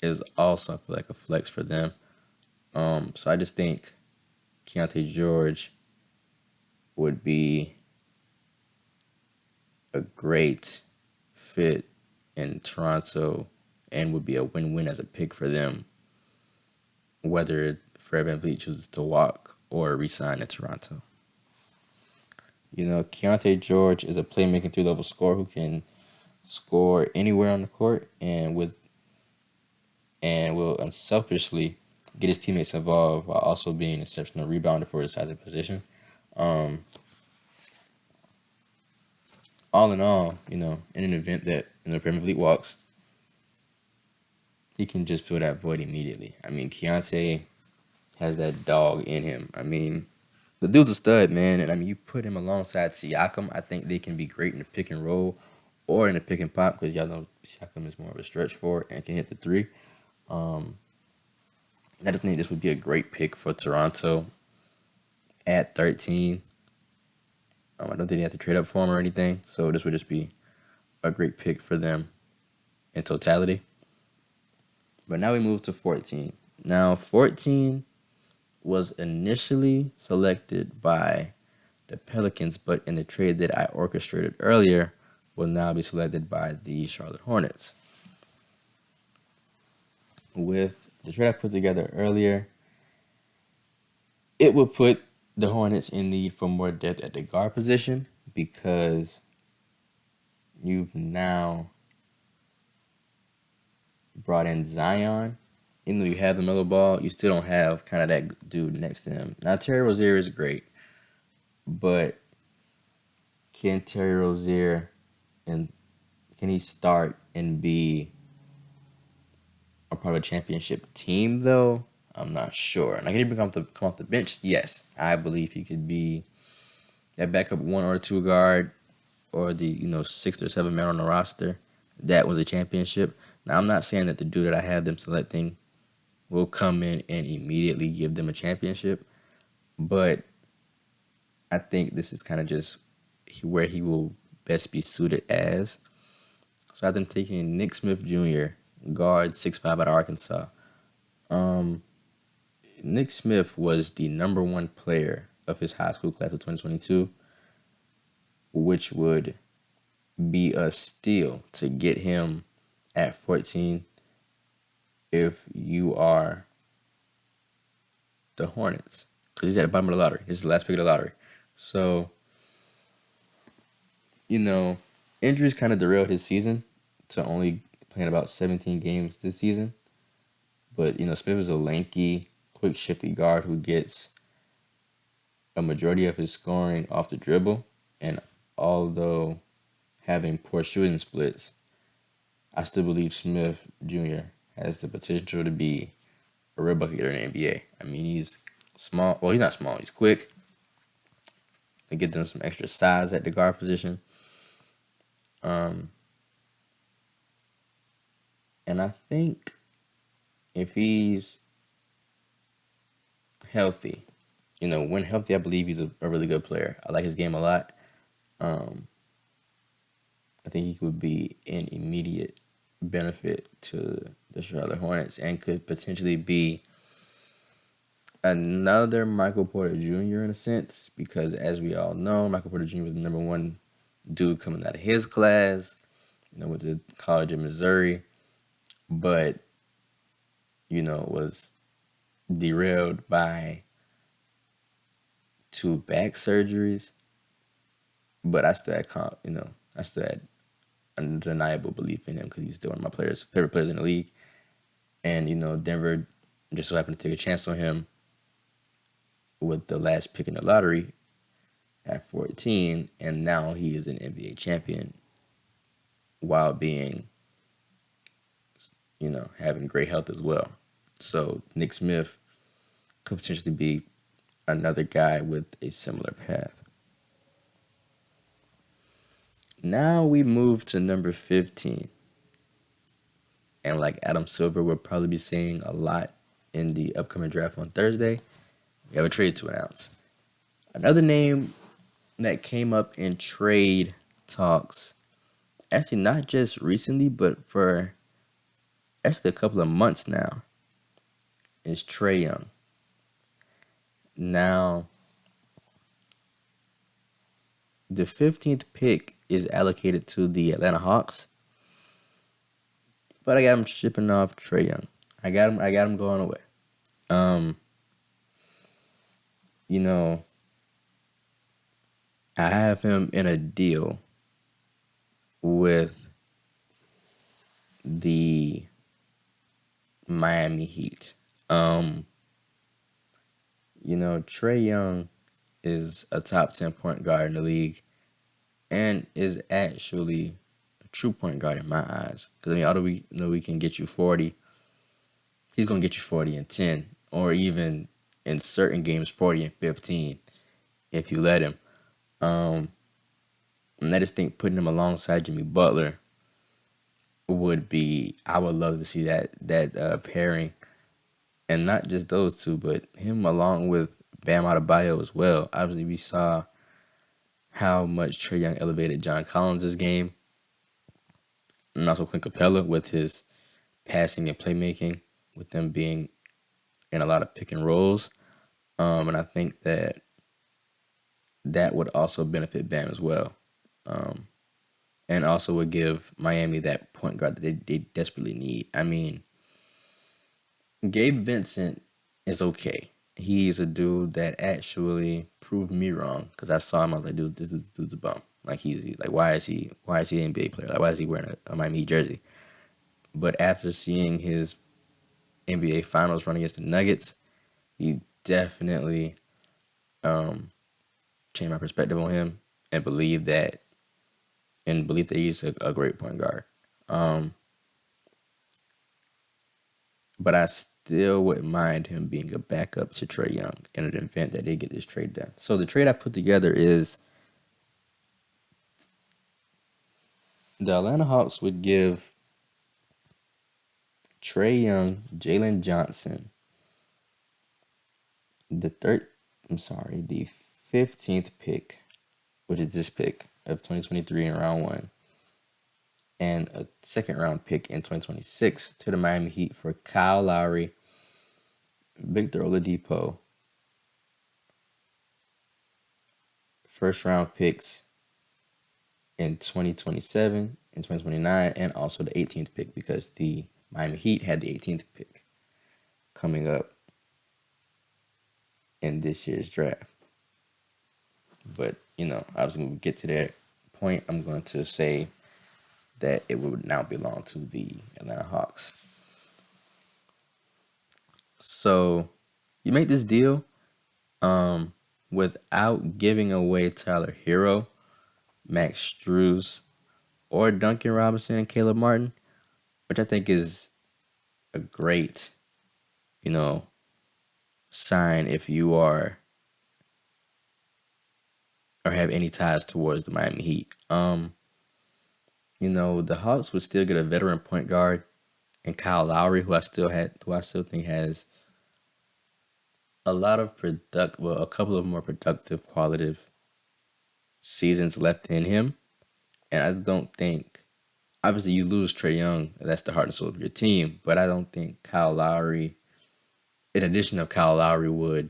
[SPEAKER 2] is also, I feel like, a flex for them. So I just think Keontae George would be a great fit in Toronto and would be a win-win as a pick for them, whether Fred VanVleet chooses to walk or resign in Toronto. Keontae George is a playmaking 3-level scorer who can score anywhere on the court and will unselfishly get his teammates involved while also being an exceptional rebounder for his size and position. All in all, in an event that Fred VanVleet walks, he can just fill that void immediately. I mean, Keontae has that dog in him. I mean, the dude's a stud, man. And I mean, you put him alongside Siakam, I think they can be great in the pick and roll or in the pick and pop, because y'all know Siakam is more of a stretch forward and can hit the three. I just think this would be a great pick for Toronto at 13. I don't think they have to trade up for him or anything, so this would just be a great pick for them in totality. But now we move to 14. Now, 14 was initially selected by the Pelicans, but in the trade that I orchestrated earlier, will now be selected by the Charlotte Hornets. With the trade I put together earlier, it would put the Hornets in need for more depth at the guard position because you've now brought in Zion. Even though you have the Melo Ball, you still don't have kind of that dude next to him. Now, Terry Rozier is great, but can Terry Rozier and can he start and be a part of a championship team though? I'm not sure. Now, can he come off the bench? Yes, I believe he could be that backup 1 or 2 guard, or the 6 or 7 man on the roster. That was a championship. Now, I'm not saying that the dude that I have them selecting will come in and immediately give them a championship, but I think this is kind of just where he will best be suited as. So I've been taking Nick Smith Jr., guard 6'5" out of Arkansas. Nick Smith was the number 1 player of his high school class of 2022, which would be a steal to get him at 14 if you are the Hornets, because he's at the bottom of the lottery. This is the last pick of the lottery. So, injuries kind of derailed his season to only playing about 17 games this season. But, Smith is a lanky, quick, shifty guard who gets a majority of his scoring off the dribble. And although having poor shooting splits, I still believe Smith Jr. has the potential to be a real bucket getter in the NBA. I mean, he's small. Well, he's not small. He's quick. They get them some extra size at the guard position. And I think if he's healthy, when healthy, I believe he's a really good player. I like his game a lot. I think he could be an immediate benefit to the Charlotte Hornets and could potentially be another Michael Porter Jr. in a sense, because as we all know, Michael Porter Jr. was the number 1 dude coming out of his class, with the College of Missouri, but, was derailed by 2 back surgeries. But I still had undeniable belief in him because he's still one of my favorite players in the league. And, Denver just so happened to take a chance on him with the last pick in the lottery at 14, and now he is an NBA champion while being, having great health as well. So Nick Smith could potentially be another guy with a similar path. Now we move to number 15. And like Adam Silver will probably be saying a lot in the upcoming draft on Thursday, we have a trade to announce. Another name that came up in trade talks, actually not just recently, but for actually a couple of months now, is Trae Young. Now, the 15th pick is allocated to the Atlanta Hawks, but I got him shipping off Trae Young. I got him going away. I have him in a deal with the Miami Heat. Trae Young is a top 10 point guard in the league and is actually a true point guard in my eyes. Because, although we know we can get you 40, he's going to get you 40 and 10, or even in certain games 40 and 15 if you let him. And I just think putting him alongside Jimmy Butler I would love to see that pairing, and not just those two, but him along with Bam Adebayo as well. Obviously, we saw how much Trae Young elevated John Collins' game, and also Clint Capella with his passing and playmaking, with them being in a lot of pick and rolls. And I think that would also benefit Bam as well. Um, and also would give Miami that point guard that they desperately need. I mean, Gabe Vincent is okay. He's a dude that actually proved me wrong because I saw him. I was like, dude, this dude's a bum. Like he's like, why is he an NBA player? Like why is he wearing a Miami Heat jersey? But after seeing his NBA Finals run against the Nuggets, he definitely um, changed my perspective on him and believe that he's a great point guard. Um, but I still wouldn't mind him being a backup to Trae Young in an event that they get this trade done. So the trade I put together is the Atlanta Hawks would give Trae Young, Jalen Johnson, the the 15th pick, which is this pick of 2023 in round one, and a second round pick in 2026 to the Miami Heat for Kyle Lowry, Victor Oladipo, first round picks in 2027 and 2029, and also the 18th pick because the Miami Heat had the 18th pick coming up in this year's draft. But, obviously when we get to that point, I'm going to say that it would now belong to the Atlanta Hawks. So you make this deal without giving away Tyler Hero, Max Strus, or Duncan Robinson and Caleb Martin, which I think is a great, sign if you are or have any ties towards the Miami Heat. The Hawks would still get a veteran point guard and Kyle Lowry, who I still think has a couple of more productive, qualitative seasons left in him. And I don't think, obviously, you lose Trae Young, that's the heart and soul of your team. But I don't think Kyle Lowry, in addition of Kyle Lowry, would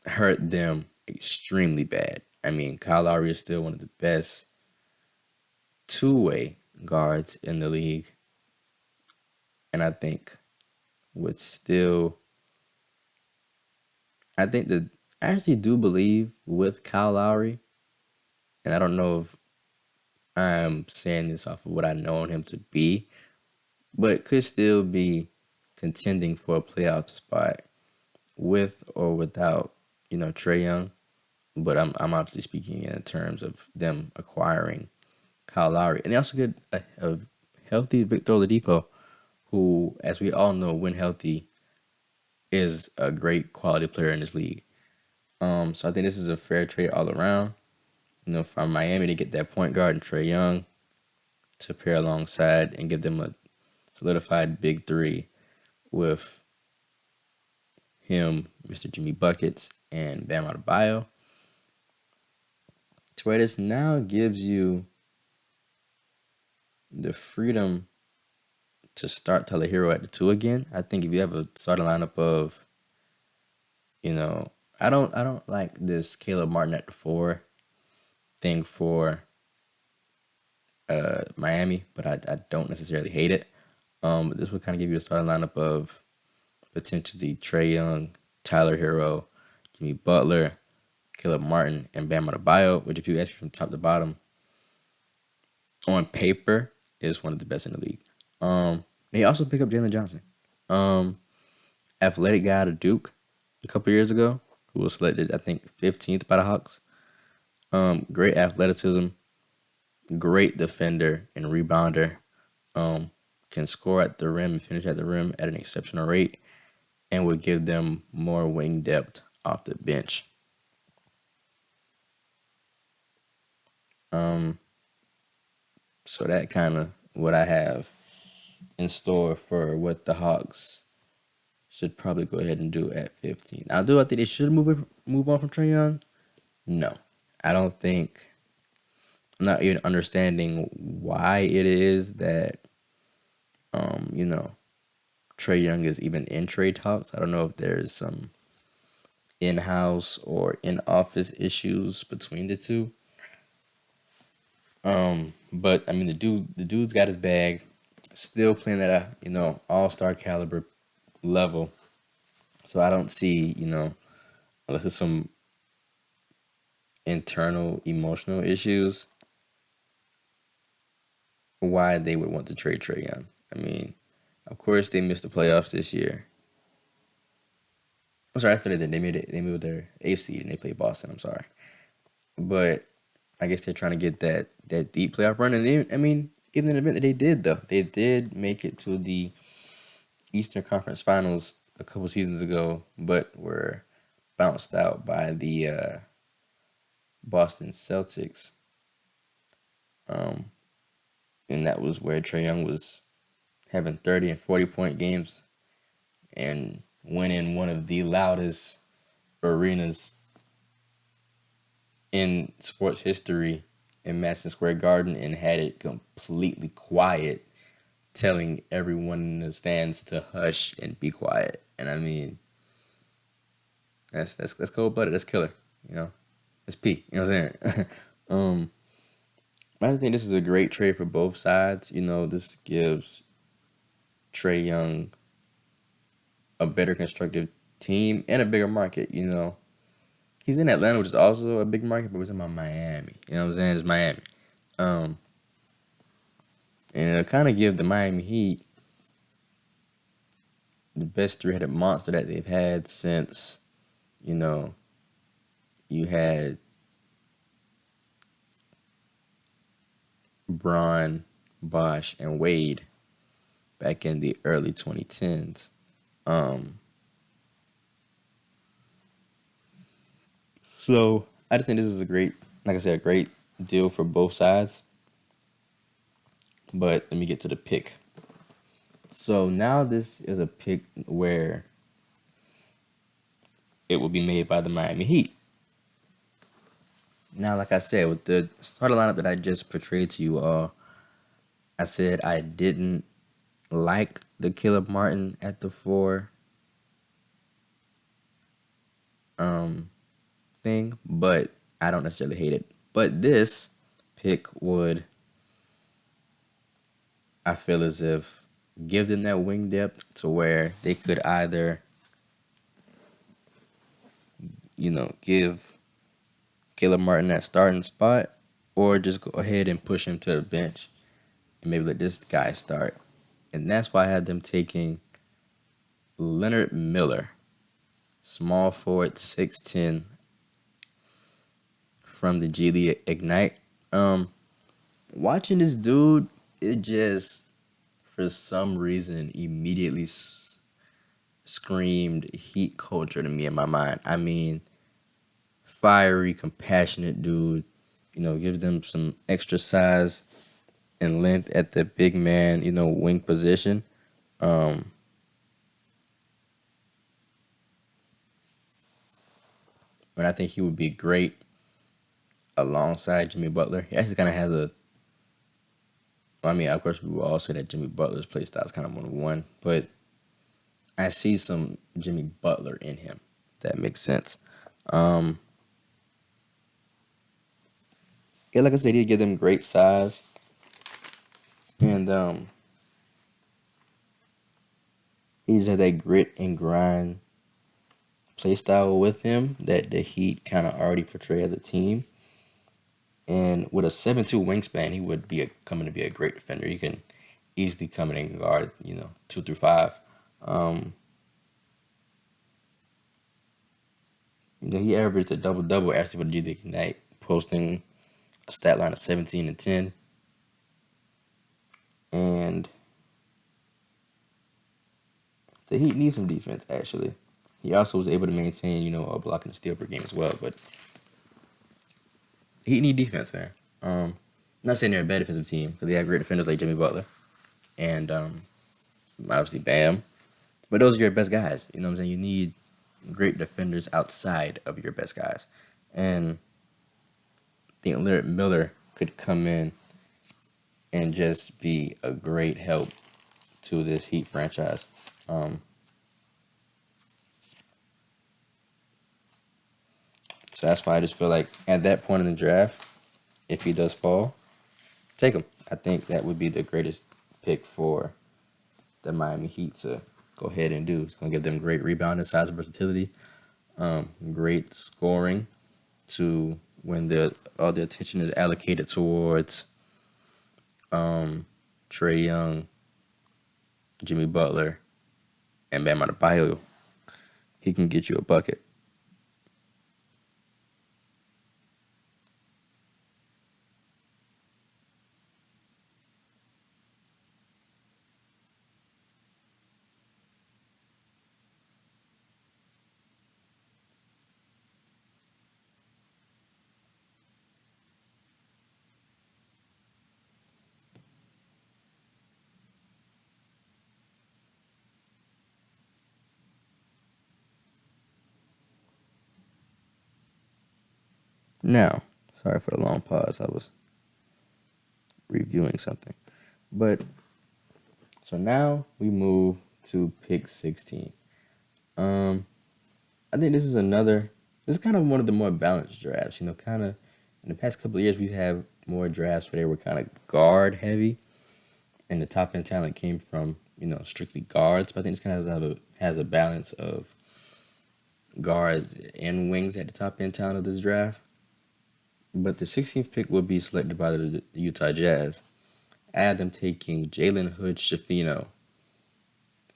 [SPEAKER 2] hurt them extremely bad. I mean, Kyle Lowry is still one of the best two-way guards in the league. And I think would still, I think that I actually do believe with Kyle Lowry, and I don't know if I'm saying this off of what I know him to be, but could still be contending for a playoff spot with or without, Trae Young. But I'm obviously speaking in terms of them acquiring Kyle Lowry. And they also get a healthy Victor Oladipo, who, as we all know, when healthy, is a great quality player in this league. So I think this is a fair trade all around. From Miami to get that point guard and Trae Young to pair alongside and give them a solidified big three with him, Mr. Jimmy Buckets, and Bam Adebayo. To where this now gives you the freedom to start Tyler Hero at the 2 again. I think if you have a starting lineup of, I don't like this Caleb Martin at the 4 thing for Miami, but I don't necessarily hate it. But this would kind of give you a starting lineup of potentially Trae Young, Tyler Hero, Jimmy Butler, Caleb Martin, and Bam Adebayo, which if you ask me from top to bottom, on paper, is one of the best in the league. They also pick up Jalen Johnson, athletic guy out of Duke a couple years ago, who was selected, I think, 15th by the Hawks. Great athleticism, great defender and rebounder. Can score at the rim and finish at the rim at an exceptional rate, and would give them more wing depth off the bench. So that kind of what I have in store for what the Hawks should probably go ahead and do at 15. Now, do I think they should move on from Trae Young? No, I don't think. I'm not even understanding why it is that you know, Trae Young is even in trade talks. I don't know if there's some in-house or in-office issues between the two. But I mean, the dude's got his bag, still playing at a all-star caliber level. So I don't see unless it's some internal emotional issues, why they would want to trade Trae Young. I mean, of course they missed the playoffs this year. I'm sorry, after they did, they moved their eighth seed and they played Boston. I'm sorry, but I guess they're trying to get that deep playoff run. And I mean, even in the event that they did, though, they did make it to the Eastern Conference Finals a couple seasons ago, but were bounced out by the Boston Celtics. Um, and that was where Trae Young was having 30 and 40-point games and winning one of the loudest arenas in sports history in Madison Square Garden, and had it completely quiet, telling everyone in the stands to hush and be quiet. And I mean, that's cold blooded. That's killer. You know, that's P. You know what I'm saying? um, I just think this is a great trade for both sides. You know, this gives Trae Young a better constructive team and a bigger market. You know, he's in Atlanta, which is also a big market, but we're talking about Miami. You know what I'm saying? It's Miami. Um, and it'll kind of give the Miami Heat the best three-headed monster that they've had since, you know, you had Braun, Bosh, and Wade back in the early 2010s. So I just think this is a great, like I said, a great deal for both sides. But let me get to the pick. So now this is a pick where it will be made by the Miami Heat. Now, like I said, with the starting lineup that I just portrayed to you all, I said I didn't like the Caleb Martin at the 4 thing, but I don't necessarily hate it. But this pick would, I feel as if, give them that wing depth to where they could either, give Caleb Martin that starting spot, or just go ahead and push him to the bench and maybe let this guy start. And that's why I had them taking Leonard Miller, small forward, 6'10", from the G League Ignite. Watching this dude, it just, for some reason, immediately screamed Heat culture to me in my mind. I mean, fiery, compassionate dude. Gives them some extra size and length at the big man, wing position. And I think he would be great alongside Jimmy Butler. He actually kind of has of course, we will all say that Jimmy Butler's play style is kind of 1-1, but I see some Jimmy Butler in him. If that makes sense. Yeah, like I said, he give them great size, and he just had that grit and grind play style with him that the Heat kind of already portray as a team. And with a 7'2" wingspan, he would be coming to be a great defender. He can easily come in and guard, 2 through 5. He averaged a double-double actually for the G League Ignite, posting a stat line of 17 and 10. And the Heat need some defense, actually. He also was able to maintain, a block and a steal per game as well. But the Heat need defense, man. not saying they're a bad defensive team because they have great defenders like Jimmy Butler and obviously Bam. But those are your best guys. You know what I'm saying? You need great defenders outside of your best guys. And I think Leonard Miller could come in and just be a great help to this Heat franchise. So that's why I just feel like at that point in the draft, if he does fall, take him. I think that would be the greatest pick for the Miami Heat to go ahead and do. It's going to give them great rebounding, size, and versatility, great scoring to when all the attention is allocated towards Trae Young, Jimmy Butler, and Bam Adebayo. He can get you a bucket. Now, sorry for the long pause. I was reviewing something. But so now we move to pick 16. I think this is kind of one of the more balanced drafts. You know, kind of in the past couple of years, we have more drafts where they were kind of guard heavy, and the top end talent came from strictly guards. But I think this kind of has a balance of guards and wings at the top end talent of this draft. But the 16th pick will be selected by the Utah Jazz. I had them taking Jalen Hood Schifino,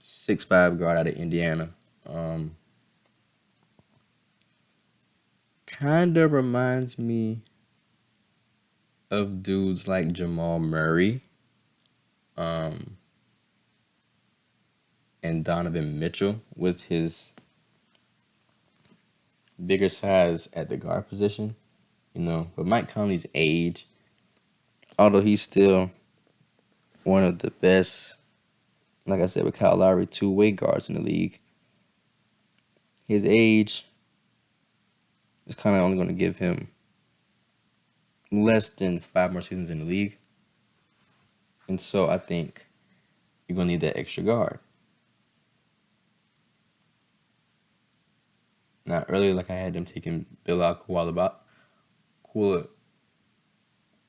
[SPEAKER 2] 6'5" guard out of Indiana. Kind of reminds me of dudes like Jamal Murray and Donovan Mitchell with his bigger size at the guard position. But Mike Conley's age, although he's still one of the best, like I said, with Kyle Lowry, two-way guards in the league, his age is kind of only going to give him less than 5 more seasons in the league. And so I think you're going to need that extra guard. Now, earlier, like I had them taking Bilal Kula.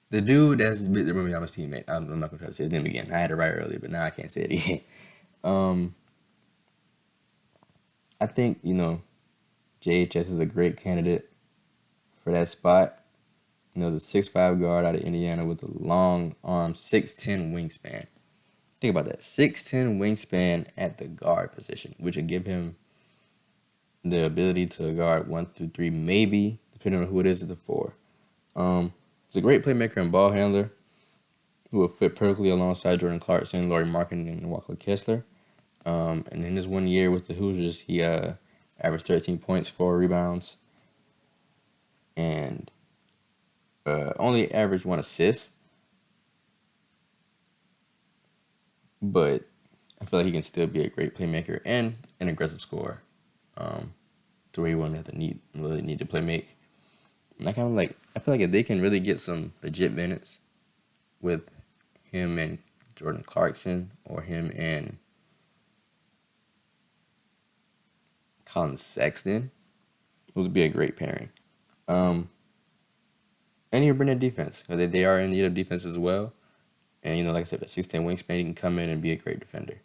[SPEAKER 2] The dude that's Wembanyama's teammate. I'm not going to try to say his name again. I had it right earlier, but now I can't say it again. I think, JHS is a great candidate for that spot. The 6'5" guard out of Indiana with a long arm, 6'10" wingspan. Think about that. 6'10" wingspan at the guard position, which would give him the ability to guard 1 through 3, maybe, depending on who it is at the 4. He's a great playmaker and ball handler who will fit perfectly alongside Jordan Clarkson, Lauri Markkanen, and Walker Kessler. And in his 1 year with the Hoosiers, he averaged 13 points, 4 rebounds, and only averaged 1 assist. But I feel like he can still be a great playmaker and an aggressive scorer, to where he won't have to really need to play make. And I feel like if they can really get some legit minutes with him and Jordan Clarkson, or him and Colin Sexton, it would be a great pairing. And you bring that defense, because they are in need of defense as well. And like I said, at 6'10" wingspan, he can come in and be a great defender,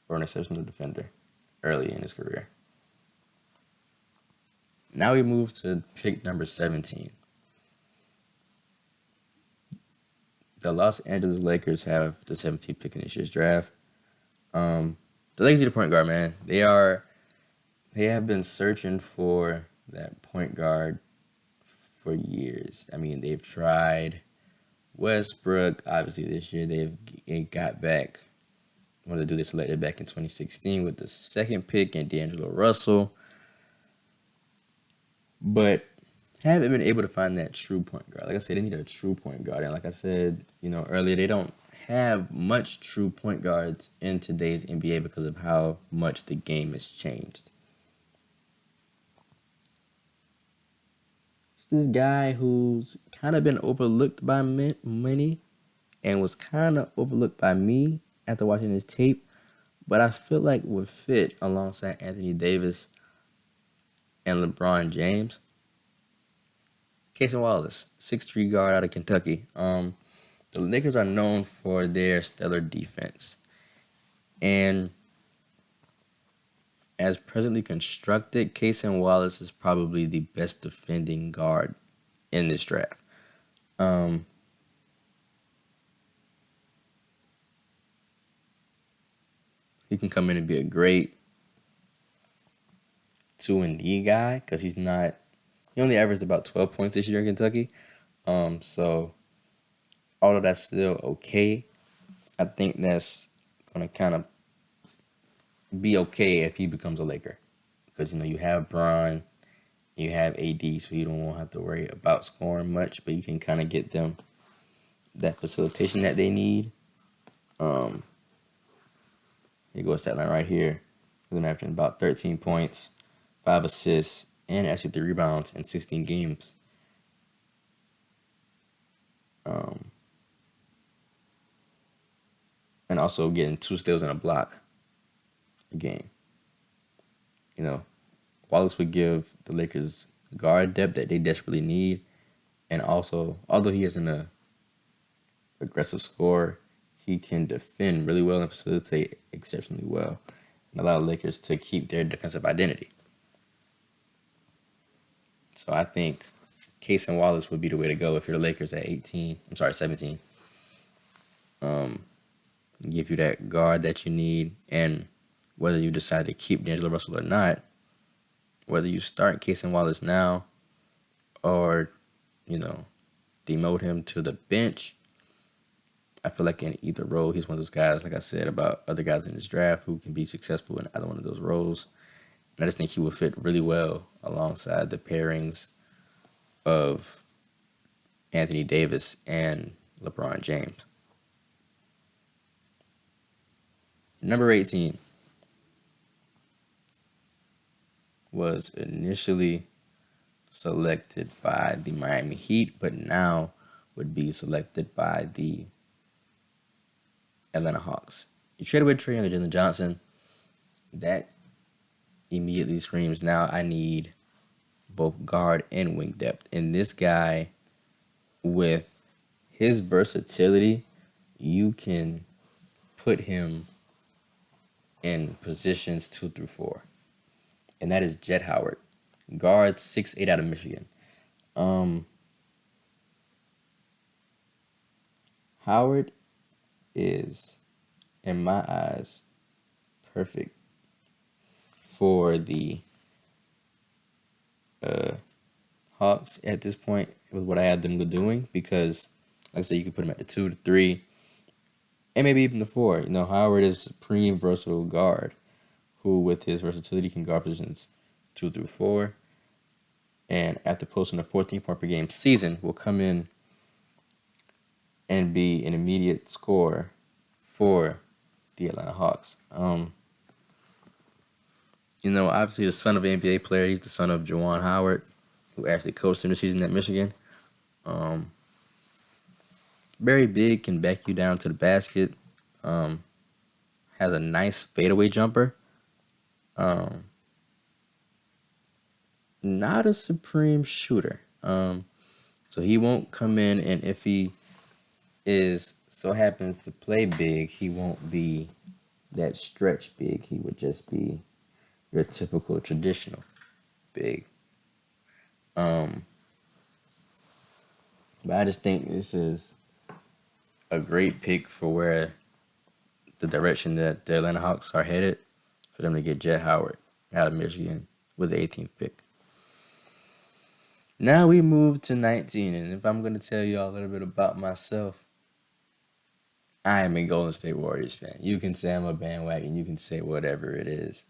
[SPEAKER 2] or an exceptional defender, early in his career. Now we move to pick number 17. The Los Angeles Lakers have the 17th pick in this year's draft. The Lakers need a point guard, man. They have been searching for that point guard for years. I mean, they've tried Westbrook. Obviously, this year they've got back one of the dudes they selected back in 2016 with the 2nd pick and D'Angelo Russell. But haven't been able to find that true point guard. Like I said, they need a true point guard. And like I said, earlier, they don't have much true point guards in today's NBA because of how much the game has changed. It's this guy who's kind of been overlooked by many and was kind of overlooked by me after watching his tape, but I feel like would fit alongside Anthony Davis and LeBron James. Cason Wallace, 6'3" guard out of Kentucky. The Lakers are known for their stellar defense. And as presently constructed, Cason Wallace is probably the best defending guard in this draft. He can come in and be a great 2-and-D guy because he only averaged about 12 points this year in Kentucky. So although that's still okay, I think that's gonna kind of be okay if he becomes a Laker, because you have Bron, you have AD, so you don't have to worry about scoring much, but you can kind of get them that facilitation that they need. Here goes that line right here. He's gonna average about 13 points, 5 assists, and actually 3 rebounds in 16 games. And also getting 2 steals and a block a game. Wallace would give the Lakers guard depth that they desperately need, and also, although he isn't a aggressive scorer, he can defend really well and facilitate exceptionally well, and allow Lakers to keep their defensive identity. So I think Cason Wallace would be the way to go if you're the Lakers at 17. Give you that guard that you need, and whether you decide to keep D'Angelo Russell or not, whether you start Cason Wallace now or, demote him to the bench, I feel like in either role, he's one of those guys, like I said about other guys in this draft, who can be successful in either one of those roles. And I just think he would fit really well alongside the pairings of Anthony Davis and LeBron James. Number 18 was initially selected by the Miami Heat, but now would be selected by the Atlanta Hawks. You traded with Trae Young and Jalen Johnson. That immediately screams, now I need both guard and wing depth. And this guy, with his versatility, you can put him in positions 2 through 4. And that is Jett Howard, guard 6'8" out of Michigan. Howard is, in my eyes, perfect for the Hawks at this point with what I had them doing, because, like I said, you could put him at the 2 to 3, and maybe even the 4. Howard is a supreme versatile guard who, with his versatility, can guard positions 2 through 4. And after posting a 14-point per game season, will come in and be an immediate scorer for the Atlanta Hawks. Obviously the son of an NBA player. He's the son of Juwan Howard, who actually coached him this season at Michigan. Very big, can back you down to the basket. Has a nice fadeaway jumper. Not a supreme shooter. So he won't come in, and if he happens to play big, he won't be that stretch big. He would just be your typical traditional big. But I just think this is a great pick for where the direction that the Atlanta Hawks are headed, for them to get Jett Howard out of Michigan with the 18th pick. Now we move to 19, and if I'm going to tell you all a little bit about myself, I am a Golden State Warriors fan. You can say I'm a bandwagon, you can say whatever it is.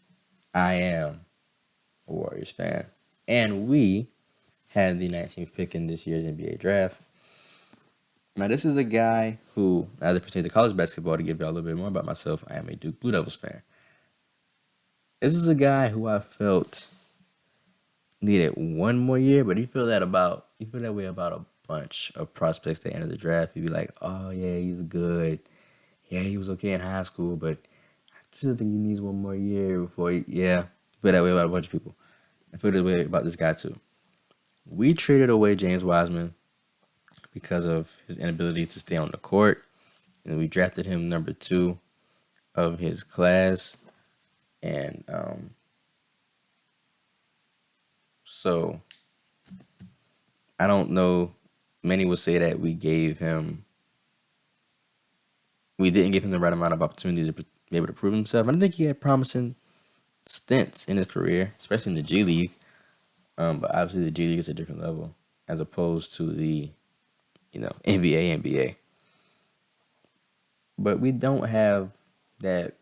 [SPEAKER 2] I am a Warriors fan. And we had the 19th pick in this year's NBA draft. Now, this is a guy who, as it pertains to college basketball, to give y'all a little bit more about myself, I am a Duke Blue Devils fan. This is a guy who I felt needed one more year, but you feel that way about a bunch of prospects that enter the draft. You'd be like, oh yeah, he's good. Yeah, he was okay in high school, but I still think he needs one more year before I feel that way about a bunch of people. I feel that way about this guy too. We traded away James Wiseman because of his inability to stay on the court. And we drafted him number 2 of his class. And so I don't know. Many would say that we didn't give him the right amount of opportunity to be able to prove himself. I don't think he had promising stints in his career, especially in the G League. But obviously the G League is a different level as opposed to the, NBA. But we don't have that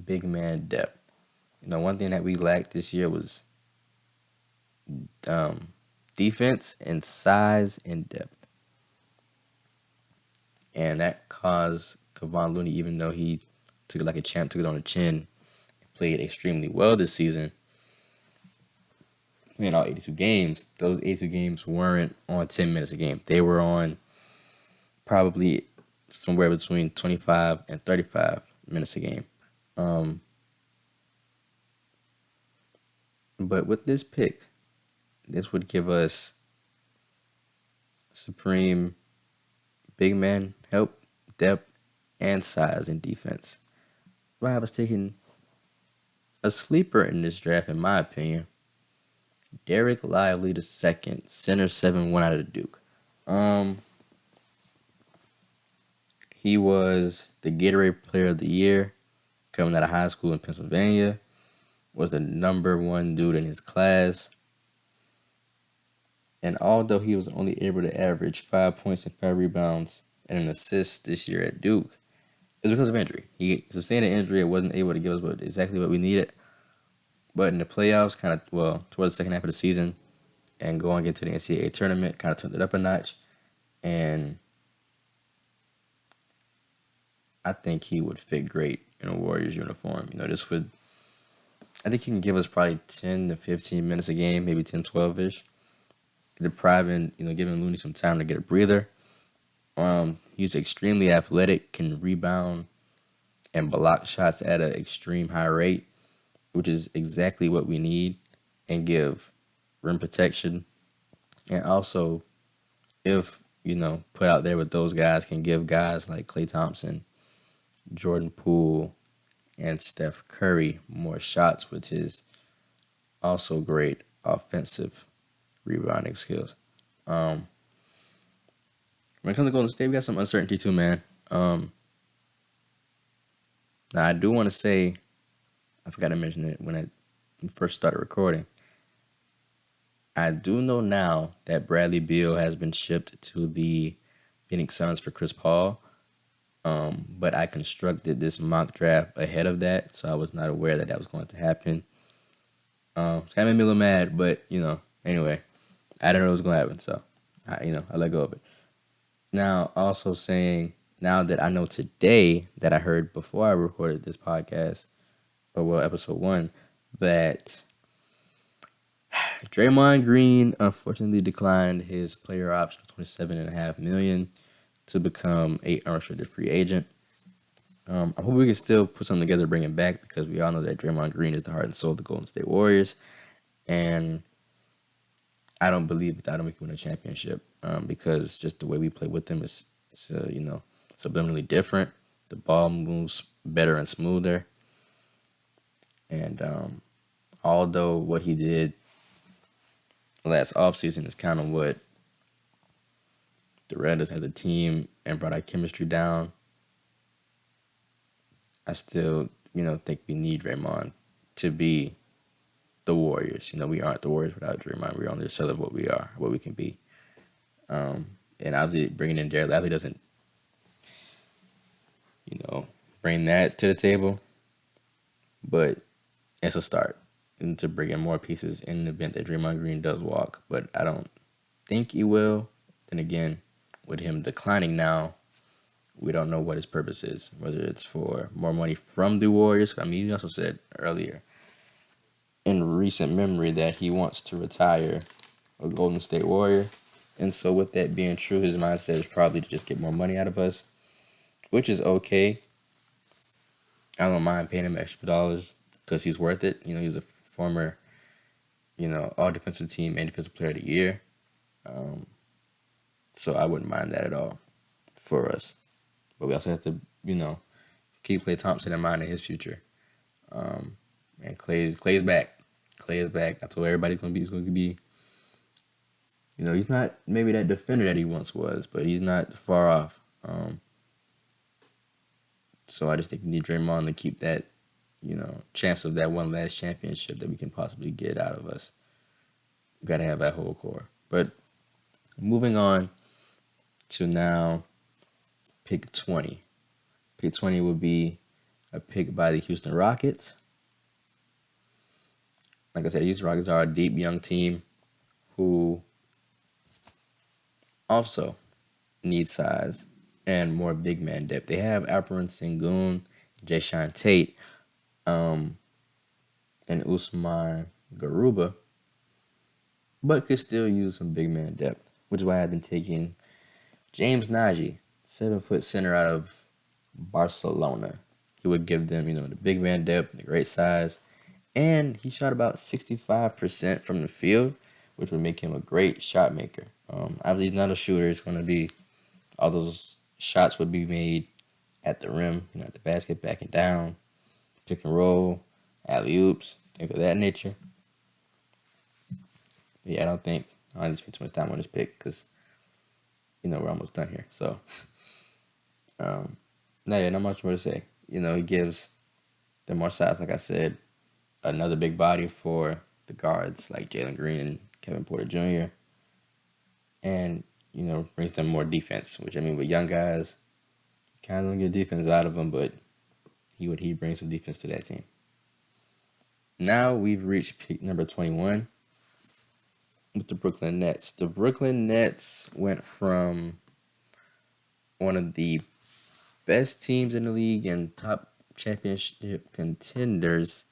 [SPEAKER 2] big man depth. One thing that we lacked this year was defense and size and depth. And that caused Kevon Looney, even though he took it like a champ, took it on the chin, played extremely well this season, playing all 82 games, those 82 games weren't on 10 minutes a game. They were on probably somewhere between 25 and 35 minutes a game. But with this pick, this would give us supreme big man help, depth, and size and defense. I was taking a sleeper in this draft, in my opinion. Derek Lively II, center 7-1 out of Duke. He was the Gatorade Player of the Year coming out of high school in Pennsylvania. Was the number 1 dude in his class. And although he was only able to average 5 points and 5 rebounds and an assist this year at Duke, it was because of injury. He sustained an injury and wasn't able to give us exactly what we needed. But in the playoffs, towards the second half of the season and going into the NCAA tournament, kind of turned it up a notch. And I think he would fit great in a Warriors uniform. I think he can give us probably 10 to 15 minutes a game, maybe 10, 12-ish. Giving Looney some time to get a breather. He's extremely athletic, can rebound and block shots at an extreme high rate, which is exactly what we need, and give rim protection. And also, if, put out there with those guys, can give guys like Klay Thompson, Jordan Poole, and Steph Curry more shots with his also great offensive rebounding skills. When it comes to Golden State, we got some uncertainty too, man. Now, I do want to say, I forgot to mention it when I first started recording. I do know now that Bradley Beal has been shipped to the Phoenix Suns for Chris Paul. But I constructed this mock draft ahead of that, so I was not aware that was going to happen. It's kind of made me a little mad, but, anyway, I didn't know it was going to happen, so, I let go of it. Now, also saying, now that I know today that I heard before I recorded this podcast, episode 1, that Draymond Green unfortunately declined his player option of $27.5 million to become an unrestricted free agent. I hope we can still put something together to bring him back, because we all know that Draymond Green is the heart and soul of the Golden State Warriors. And I don't believe without him we can win a championship, because just the way we play with him is subliminally different. The ball moves better and smoother. And although what he did last offseason is kind of what derailed us as a team and brought our chemistry down, I still, think we need Draymond to be the Warriors. We aren't the Warriors without Draymond. We're on the cell of what we are, what we can be. And obviously bringing in Jared Lively doesn't, bring that to the table. But it's a start, and to bring in more pieces in the event that Draymond Green does walk. But I don't think he will. Then again, with him declining now, we don't know what his purpose is. Whether it's for more money from the Warriors. I mean, he also said earlier in recent memory that he wants to retire a Golden State Warrior. And so, with that being true, his mindset is probably to just get more money out of us, which is okay. I don't mind paying him extra dollars because he's worth it. You know, he's a former, all defensive team and defensive player of the year. So I wouldn't mind that at all for us. But we also have to, keep Klay Thompson in mind in his future. And Klay's back. Klay is back. I told everybody he's going to be. He's not maybe that defender that he once was, but he's not far off. So I just think we need Draymond to keep that, chance of that one last championship that we can possibly get out of us. We got to have that whole core. But moving on to now pick 20. Pick 20 would be a pick by the Houston Rockets. Like I said, Houston Rockets are a deep young team who also need size and more big man depth. They have Alperen Sengun, Jayshawn Tate, and Usman Garuba, but could still use some big man depth, which is why I've been taking James Nagy, 7-foot center out of Barcelona. He would give them, the big man depth, the great size, and he shot about 65% from the field, which would make him a great shot maker. Obviously, he's not a shooter. It's going to be all those shots would be made at the rim, at the basket, backing down, pick and roll, alley oops, things of that nature. But yeah, I don't need to spend too much time on this pick because, we're almost done here. So, not much more to say. He gives them more size, like I said, another big body for the guards like Jalen Green and Kevin Porter Jr. And, brings them more defense, which with young guys, kind of don't get defense out of them, but he brings some defense to that team. Now we've reached pick number 21 with the Brooklyn Nets. The Brooklyn Nets went from one of the best teams in the league and top championship contenders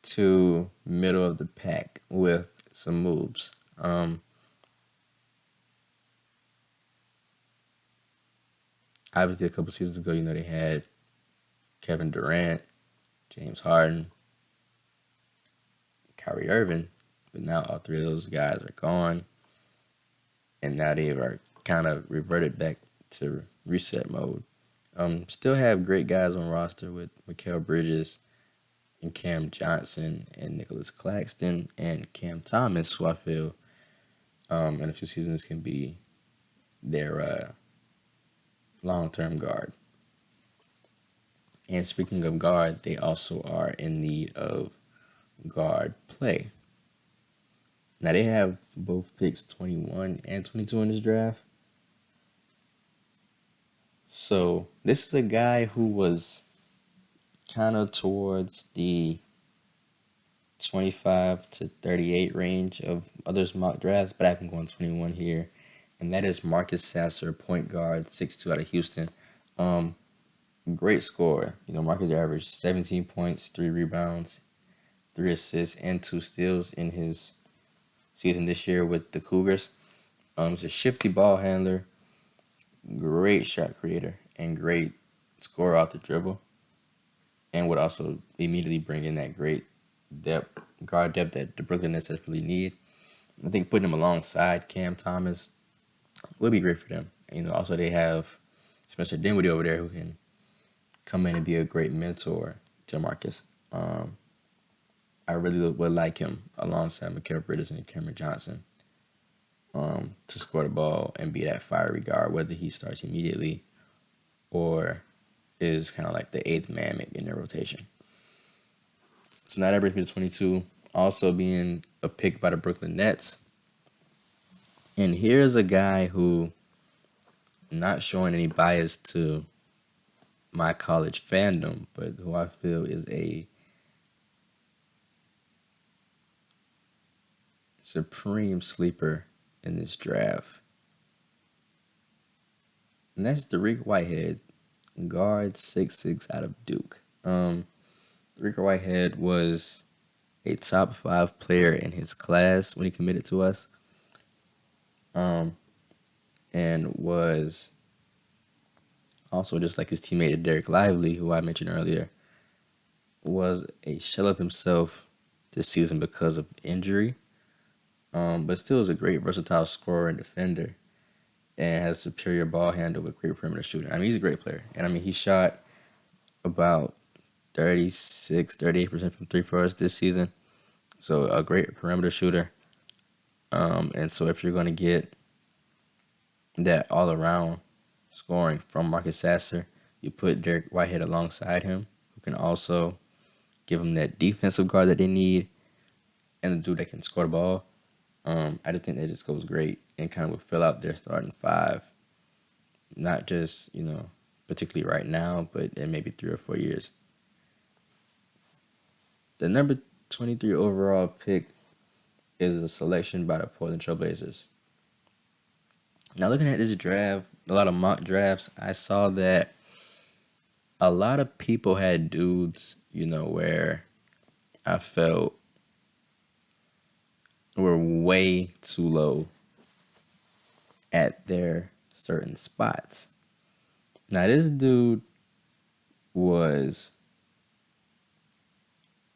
[SPEAKER 2] to middle of the pack with some moves. Obviously, a couple seasons ago, they had Kevin Durant, James Harden, Kyrie Irving, but now all three of those guys are gone, and now they are kind of reverted back to reset mode. Still have great guys on roster with Mikal Bridges and Cam Johnson and Nicholas Claxton and Cam Thomas, who I feel in a few seasons can be their long-term guard. And speaking of guard, they also are in need of guard play. Now they have both picks 21 and 22 in this draft. So this is a guy who was kind of towards the 25 to 38 range of others mock drafts, but I can go on 21 here. And that is Marcus Sasser, point guard, 6'2" out of Houston. Great scorer. Marcus averaged 17 points, 3 rebounds, 3 assists, and 2 steals in his season this year with the Cougars. He's a shifty ball handler, great shot creator, and great scorer off the dribble. And would also immediately bring in that great guard depth that the Brooklyn Nets really need. I think putting him alongside Cam Thomas would be great for them. Also they have Spencer Dinwiddie over there who can come in and be a great mentor to Marcus. I really would like him alongside Mikal Bridges and Cameron Johnson to score the ball and be that fiery guard, whether he starts immediately or is kind of like the 8th man maybe in their rotation. So now that brings me to 22, also being a pick by the Brooklyn Nets. And here's a guy who, not showing any bias to my college fandom, but who I feel is a supreme sleeper in this draft. And that's Dariq Whitehead, guard 6'6" out of Duke. Dariq Whitehead was a top 5 player in his class when he committed to us. And was also, just like his teammate Derek Lively, who I mentioned earlier, was a shell of himself this season because of injury. But still is a great versatile scorer and defender, and has superior ball handle with great perimeter shooting. I mean, he's a great player. And I mean, he shot about 38% from three for us this season. So a great perimeter shooter. And so if you're going to get that all around scoring from Marcus Sasser, you put Derek Whitehead alongside him, who can also give them that defensive guard that they need, and the dude that can score the ball. I just think that just goes great and kind of would fill out their starting five. Not just, particularly right now, but in maybe 3 or 4 years. The number 23 overall pick is a selection by the Portland Trailblazers. Now, looking at this draft, a lot of mock drafts, I saw that a lot of people had dudes, where I felt were way too low at their certain spots. Now, this dude was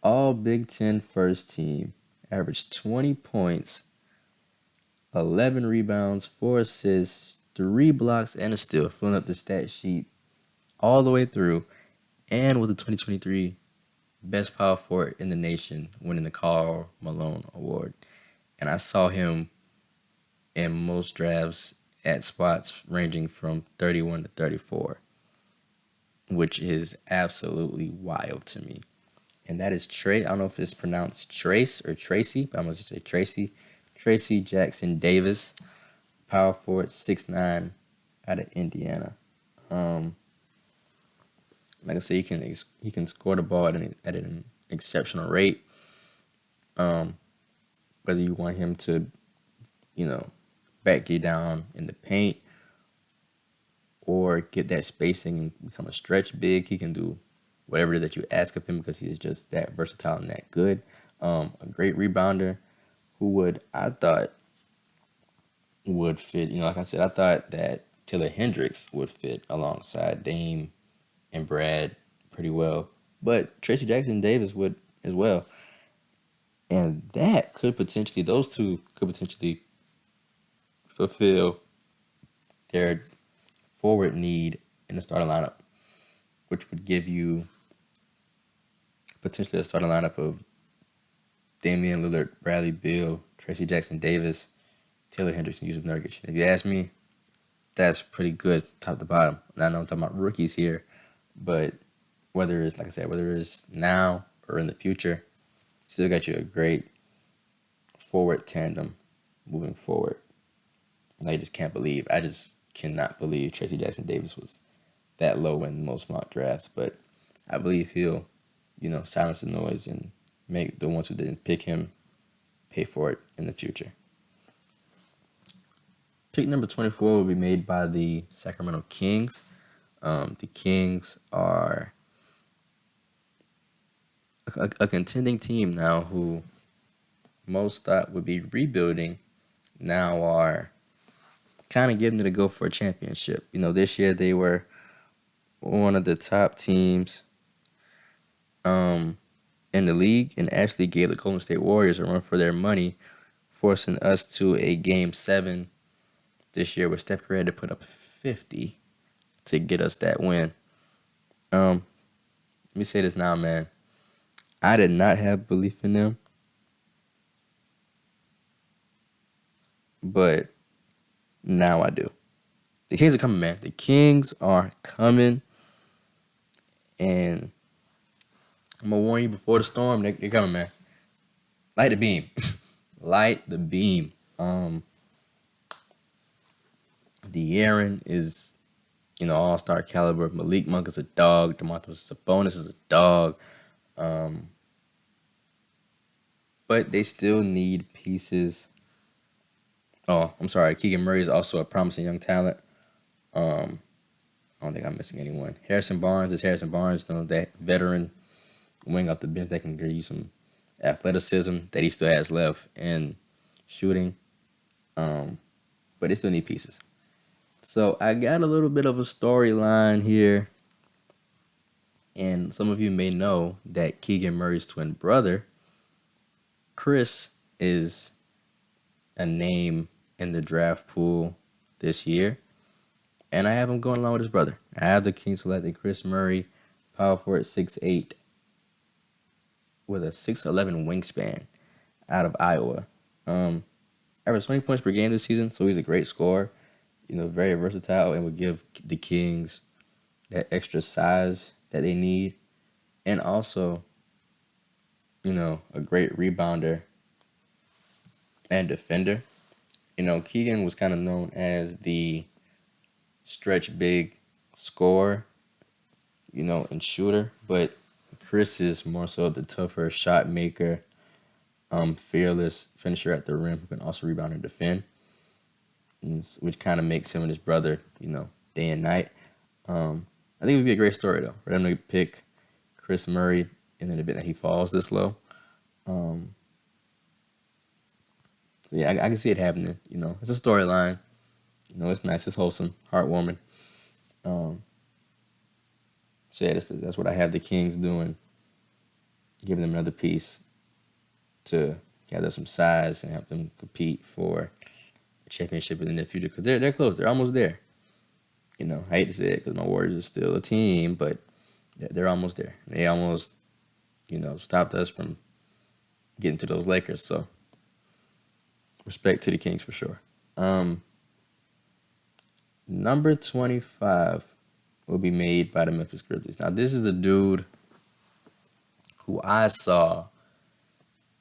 [SPEAKER 2] all Big Ten first team, averaged 20 points, 11 rebounds, 4 assists, 3 blocks, and a steal, filling up the stat sheet all the way through, and was the 2023 best power forward in the nation, winning the Karl Malone Award. And I saw him in most drafts at spots ranging from 31 to 34, which is absolutely wild to me. And that is Trey. I don't know if it's pronounced Trace or Tracy, but I'm going to just say Tracy. Tracy Jackson Davis, power forward, 6'9", out of Indiana. Like I said, he can score the ball at an exceptional rate. Whether you want him to, back you down in the paint or get that spacing and become a stretch big, he can do whatever it is that you ask of him because he is just that versatile and that good. A great rebounder who I thought would fit. Like I said, I thought that Taylor Hendricks would fit alongside Dame and Brad pretty well, but Tracy Jackson Davis would as well. And those two could potentially fulfill their forward need in the starting lineup, which would give you potentially a starting lineup of Damian Lillard, Bradley Beal, Tracy Jackson Davis, Taylor Hendricks, and Yusuf Nurkic. If you ask me, that's pretty good top to bottom. And I know I'm talking about rookies here, but whether it's now or in the future, still got you a great forward tandem moving forward. And I just cannot believe Tracy Jackson Davis was that low in most mock drafts. But I believe he'll, silence the noise and make the ones who didn't pick him pay for it in the future. Pick number 24 will be made by the Sacramento Kings. The Kings are a contending team now who most thought would be rebuilding, now are kind of getting to go for a championship. This year they were one of the top teams in the league and actually gave the Golden State Warriors a run for their money, forcing us to a Game 7 this year where Steph Curry had to put up 50 to get us that win. Let me say this now, man. I did not have belief in them, but now I do. The Kings are coming, man. The Kings are coming, and I'm going to warn you before the storm. They're coming, man. Light the beam. Light the beam. De'Aaron is, all-star caliber. Malik Monk is a dog. Domantas Sabonis is a dog. But they still need pieces Oh, I'm sorry. Keegan Murray is also a promising young talent. I don't think I'm missing anyone. Harrison Barnes is Harrison Barnes, that veteran wing off the bench that can give you some athleticism that he still has left and shooting. But they still need pieces. So I got a little bit of a storyline here. And some of you may know that Keegan Murray's twin brother, Chris, is a name in the draft pool this year. And I have him going along with his brother. I have the Kings selecting Chris Murray, power forward 6'8", with a 6'11" wingspan out of Iowa. Averaged 20 points per game this season, so he's a great scorer. Very versatile and would give the Kings that extra size that they need. And also, a great rebounder and defender. Keegan was kind of known as the stretch big scorer, and shooter, but Chris is more so the tougher shot maker, fearless finisher at the rim who can also rebound and defend, which kind of makes him and his brother, day and night. I think it would be a great story though for them to pick Chris Murray in the event that he falls this low. Yeah, I can see it happening. It's a storyline. It's nice, it's wholesome, heartwarming. So yeah, that's what I have the Kings doing, giving them another piece to gather some size and help them compete for a championship in the near future. Because they're close, they're almost there. I hate to say it because my Warriors are still a team, but they're almost there. They almost, stopped us from getting to those Lakers. So respect to the Kings for sure. Number 25 will be made by the Memphis Grizzlies. Now, this is a dude who I saw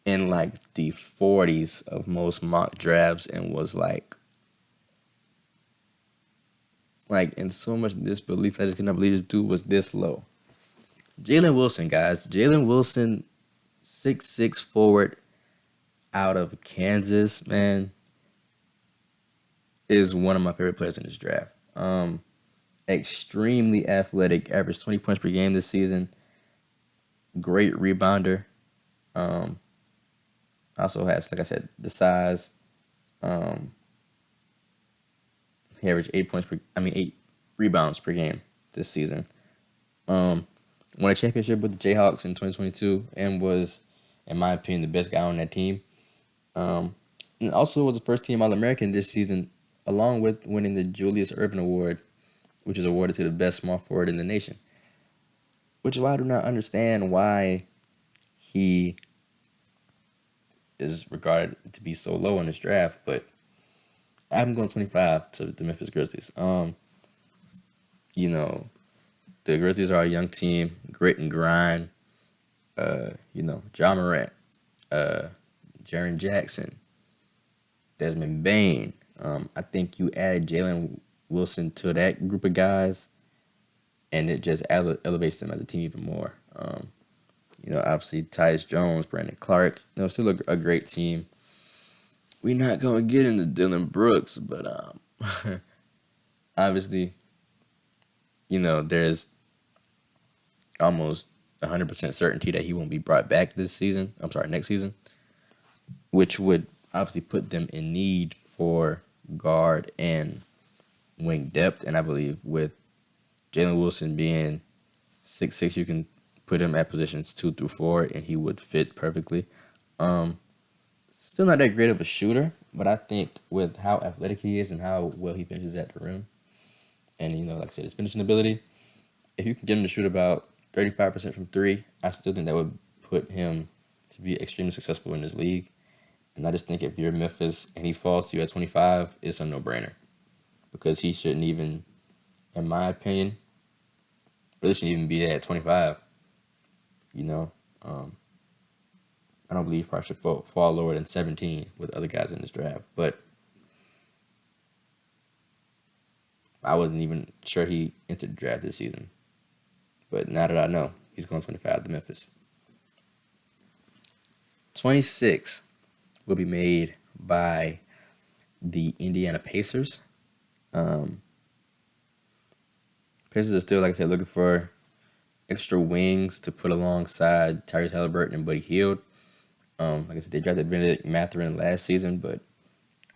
[SPEAKER 2] in like the 40s of most mock drafts and was like in so much disbelief. I just cannot believe this dude was this low. Jalen Wilson, guys. Jalen Wilson, 6'6" forward out of Kansas, man, is one of my favorite players in this draft. Extremely athletic, averaged 20 points per game this season. Great rebounder. Also has, like I said, the size. He averaged 8 rebounds per game this season. Won a championship with the Jayhawks in 2022 and was, in my opinion, the best guy on that team. And also was the first team All-American this season, along with winning the Julius Erving Award, which is awarded to the best small forward in the nation. Which is why I do not understand why he is regarded to be so low in this draft, but I'm going 25 to the Memphis Grizzlies. The Grizzlies are a young team, grit and grind. Ja Morant, Jaren Jackson, Desmond Bane. I think you add Jalen Wilson to that group of guys, and it just elevates them as a team even more. Obviously Tyus Jones, Brandon Clark. Still a great team. We're not gonna get into Dylan Brooks, but obviously, there's almost 100% certainty that he won't be brought back next season, which would obviously put them in need for guard and wing depth. And I believe with Jalen Wilson being 6'6", you can put him at positions 2 through 4, and he would fit perfectly. Still not that great of a shooter, but I think with how athletic he is and how well he finishes at the rim, and like I said, his finishing ability, if you can get him to shoot about 35% from 3, I still think that would put him to be extremely successful in this league. And I just think if you're Memphis and he falls to you at 25, it's a no-brainer. Because he shouldn't even, in my opinion, really shouldn't even be there at 25. I don't believe he probably should fall lower than 17 with other guys in this draft. But I wasn't even sure he entered the draft this season. But now that I know, he's going 25 to Memphis. 26 will be made by the Indiana Pacers. Pacers are still, like I said, looking for extra wings to put alongside Tyrese Halliburton and Buddy Hield. Like I said, they drafted Benedict Mathurin last season, but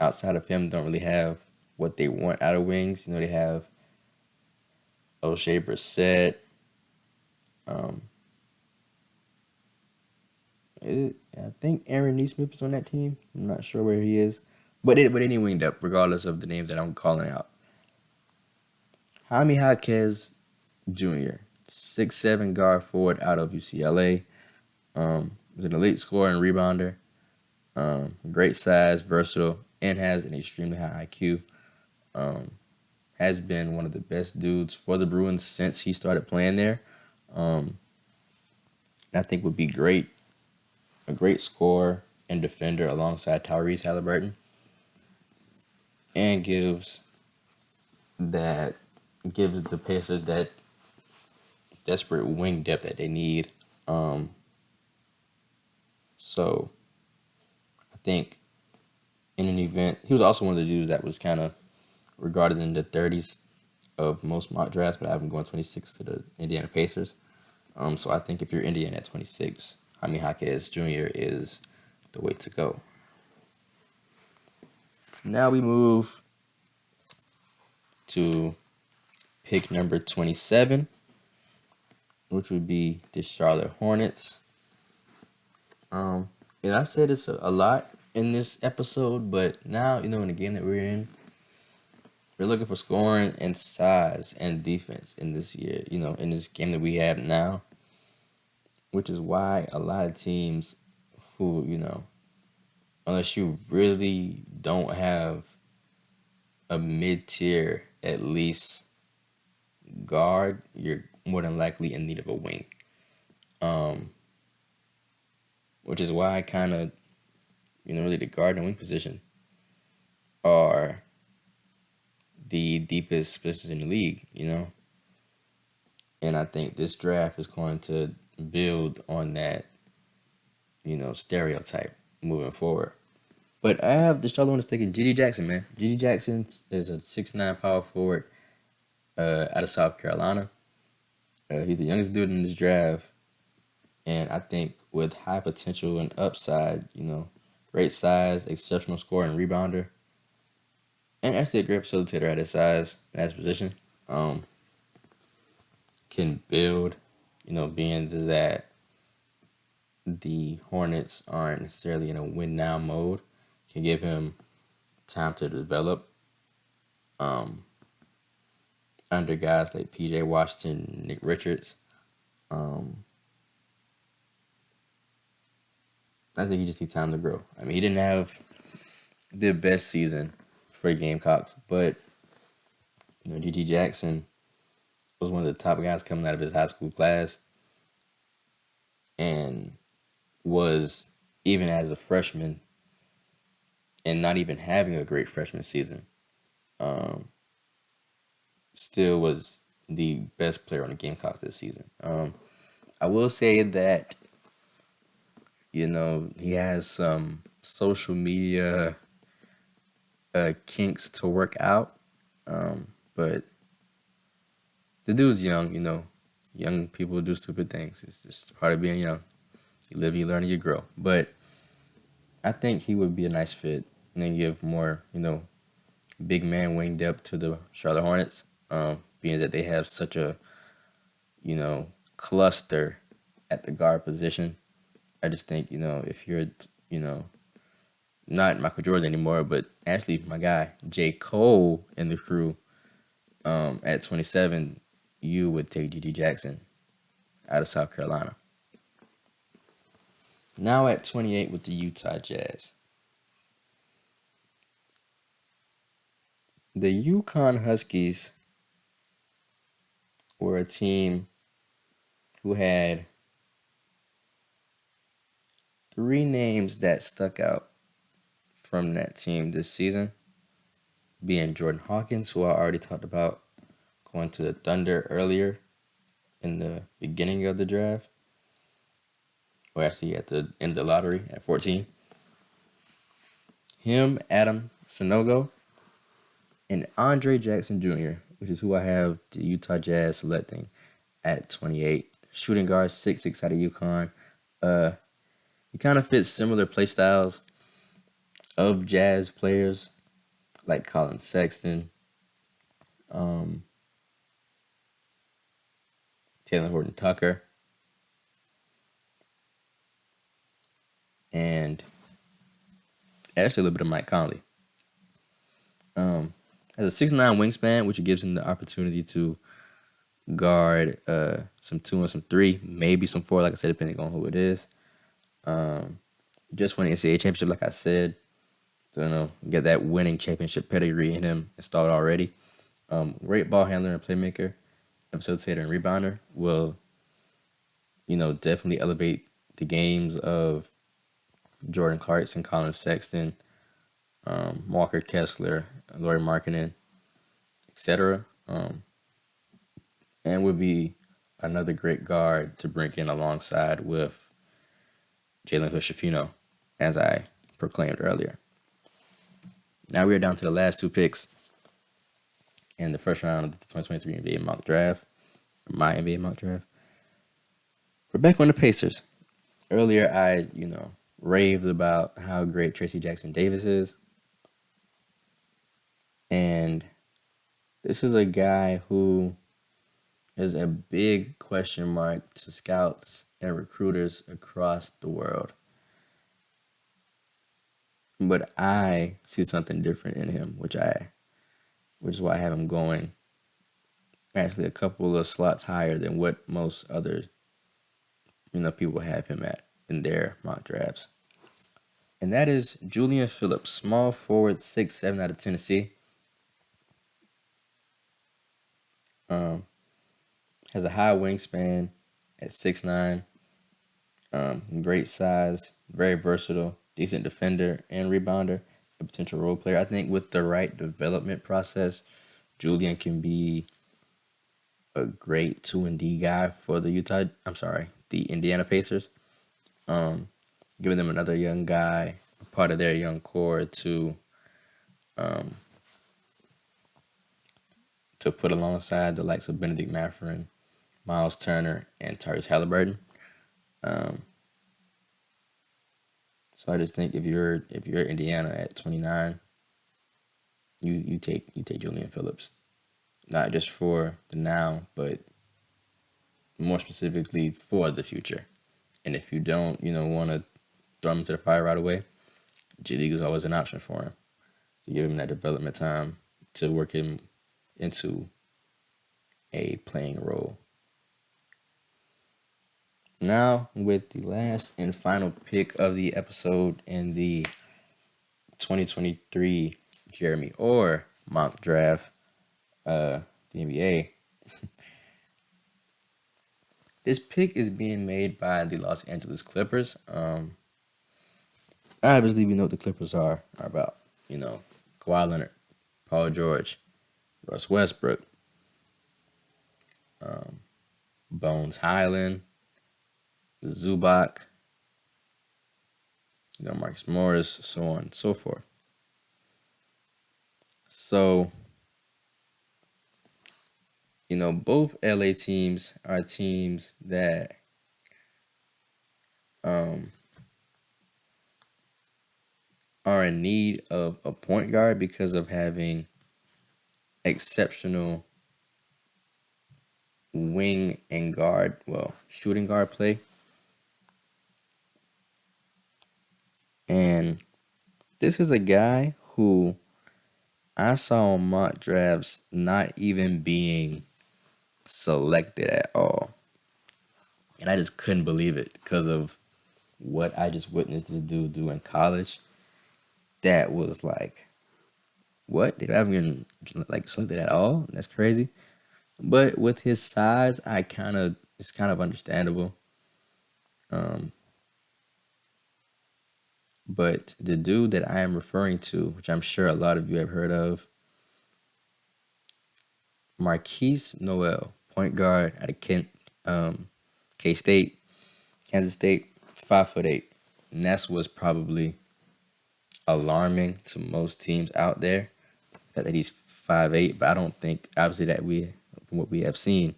[SPEAKER 2] outside of him, don't really have what they want out of wings. They have O'Shea Brissett. I think Aaron Neesmith is on that team. I'm not sure where he is, but any winged up, regardless of the names that I'm calling out. Jaime Jaquez Jr., 6'7" guard forward out of UCLA. Is an elite scorer and rebounder. Great size, versatile, and has an extremely high IQ. Has been one of the best dudes for the Bruins since he started playing there. I think would be great, a great scorer and defender alongside Tyrese Halliburton, and gives the Pacers that desperate wing depth that they need. So I think in an event, he was also one of the dudes that was kind of regarded in the 30s of most mock drafts, but I have him going 26 to the Indiana Pacers. So I think if you're Indiana at 26, Jaime Jaquez Jr. is the way to go. Now we move to pick number 27, which would be the Charlotte Hornets. And I said it's a lot in this episode, but now, in the game that we're in, we're looking for scoring and size and defense in this year, in this game that we have now, which is why a lot of teams who, unless you really don't have a mid-tier, at least, guard, you're more than likely in need of a wing. Which is why I kind of, really the guard and wing position are the deepest positions in the league, And I think this draft is going to build on that, stereotype moving forward. But I have the Charlotte Hornets taking G.G. Jackson, man. G.G. Jackson is a 6'9" power forward out of South Carolina. He's the youngest dude in this draft. And I think with high potential and upside, great size, exceptional scorer and rebounder, and actually a great facilitator at his size and his position, can build, being that the Hornets aren't necessarily in a win now mode, can give him time to develop under guys like P.J. Washington, Nick Richards. I think he just needs time to grow. I mean, he didn't have the best season for Gamecocks, but G.G. Jackson was one of the top guys coming out of his high school class, and was, even as a freshman and not even having a great freshman season, still was the best player on the Gamecocks this season. I will say that he has some social media kinks to work out. But the dude's young, young people do stupid things. It's just part of being young. You live, you learn, you grow. But I think he would be a nice fit and then give more, big man wing depth to the Charlotte Hornets, being that they have such a, cluster at the guard position. I just think, if you're, not Michael Jordan anymore, but actually my guy, J. Cole in the crew, at 27, you would take G.G. Jackson out of South Carolina. Now at 28 with the Utah Jazz. The UConn Huskies were a team who had 3 names that stuck out from that team this season, being Jordan Hawkins, who I already talked about, going to the Thunder earlier in the beginning of the draft, or actually at the end of the lottery at 14. Him, Adam Sanogo, and Andre Jackson Jr., which is who I have the Utah Jazz selecting at 28. Shooting guard, 6'6" out of UConn. He kind of fits similar play styles of Jazz players like Colin Sexton, um, Taylor Horton Tucker, and actually a little bit of Mike Conley. Has a 6'9" wingspan, which gives him the opportunity to guard some 2 and some 3, maybe some 4, like I said, depending on who it is. Just won the NCAA championship, like I said. So, get that winning championship pedigree in him installed already. Great ball handler and playmaker, facilitator and rebounder. Will, definitely elevate the games of Jordan Clarkson, Colin Sexton, Walker Kessler, Lauri Markkanen, etc. And would be another great guard to bring in alongside with Jalen Hood-Schifino, as I proclaimed earlier. Now we are down to the last 2 picks in the first round of the 2023 NBA mock draft, my NBA mock draft. We're back on the Pacers. Earlier, I, raved about how great Tracy Jackson Davis is. And this is a guy who is a big question mark to scouts and recruiters across the world. But I see something different in him, which is why I have him going actually a couple of slots higher than what most other people have him at in their mock drafts. And that is Julian Phillips, small forward, 6'7" out of Tennessee. Has a high wingspan at 6'9". Great size, very versatile, decent defender and rebounder, a potential role player. I think with the right development process, Julian can be a great 2-and-D guy for the Indiana Pacers. Giving them another young guy, a part of their young core to put alongside the likes of Benedict Mathurin, Miles Turner, and Tyrese Halliburton. So I just think if you're Indiana at 29, you take Julian Phillips, not just for the now, but more specifically for the future. And if you don't, want to throw him into the fire right away, G League is always an option for him to give him that development time to work him into a playing role. Now, with the last and final pick of the episode in the 2023 Jeremy Orr mock draft, the NBA. This pick is being made by the Los Angeles Clippers. Obviously, we know what the Clippers are about. Kawhi Leonard, Paul George, Russ Westbrook, Bones Highland, Zubac, Marcus Morris, so on and so forth. So, both LA teams are teams that are in need of a point guard because of having exceptional wing and shooting guard play. And this is a guy who I saw on mock drafts not even being selected at all. And I just couldn't believe it because of what I just witnessed this dude do in college. That was like, what? They haven't been selected at all? That's crazy. But with his size, it's kind of understandable. But the dude that I am referring to, which I'm sure a lot of you have heard of, Marquise Noel, point guard out of K-State, Kansas State, 5'8". And that's what's probably alarming to most teams out there. The fact that he's 5'8", but I don't think obviously that from what we have seen,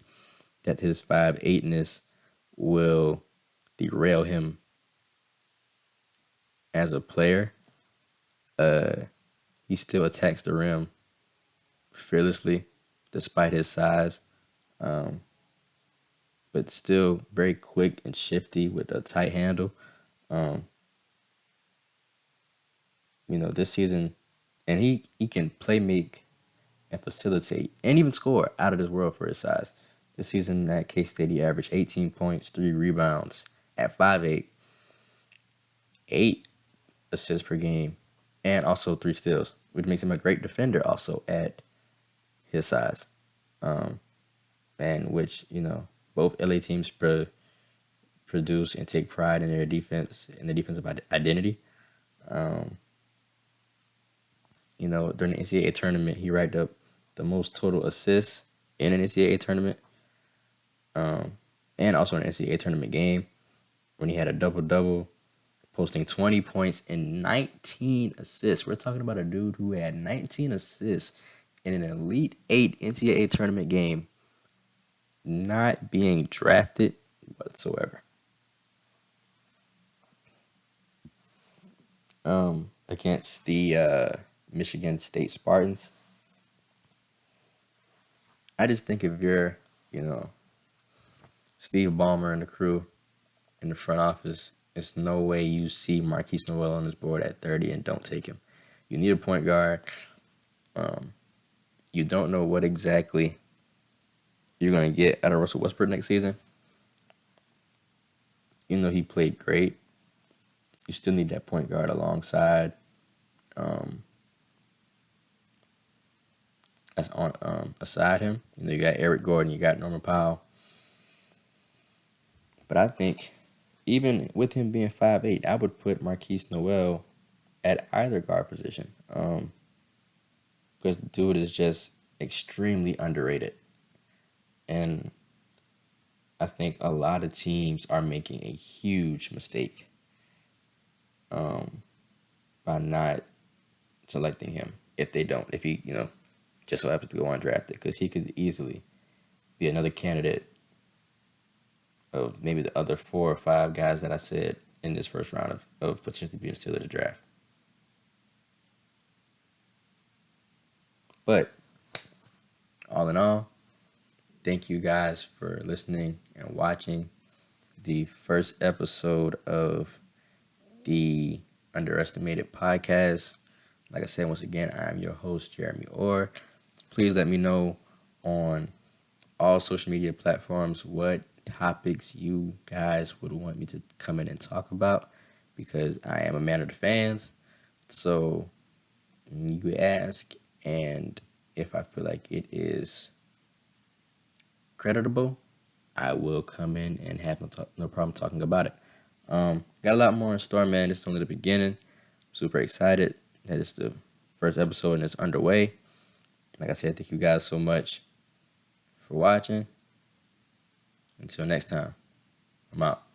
[SPEAKER 2] that his 5'8"ness will derail him as a player. He still attacks the rim fearlessly, despite his size, but still very quick and shifty with a tight handle. This season, and he can play make and facilitate and even score out of this world for his size. This season at K-State, he averaged 18 points, 3 rebounds at 5'8", 8 assists per game, and also 3 steals, which makes him a great defender also at his size. And which, both LA teams produce and take pride in their defense and the defensive identity. During the NCAA tournament, he racked up the most total assists in an NCAA tournament, and also in an NCAA tournament game when he had a double-double, posting 20 points and 19 assists. We're talking about a dude who had 19 assists in an Elite 8 NCAA tournament game, not being drafted whatsoever. Against the Michigan State Spartans, I just think if you're, Steve Ballmer and the crew in the front office, there's no way you see Markquis Nowell on this board at 30 and don't take him. You need a point guard. You don't know what exactly you're going to get out of Russell Westbrook next season. Even though he played great, you still need that point guard alongside. Aside him, you got Eric Gordon, you got Norman Powell. But I think even with him being 5'8", I would put Markquis Nowell at either guard position. Because the dude is just extremely underrated. And I think a lot of teams are making a huge mistake by not selecting him if he, just so happens to go undrafted, because he could easily be another candidate of maybe the other 4 or 5 guys that I said in this first round of potentially being still at the draft. But all in all, thank you guys for listening and watching the first episode of the Underestimated Podcast. Like I said, once again, I am your host, Jeremy Orr. Please let me know on all social media platforms what topics you guys would want me to come in and talk about, because I am a man of the fans. So you ask, and if I feel like it is creditable, I will come in and have no problem talking about it. Got a lot more in store, man. This is only the beginning. Super excited that it's the first episode and it's underway. Like I said, thank you guys so much for watching. Until next time, I'm out.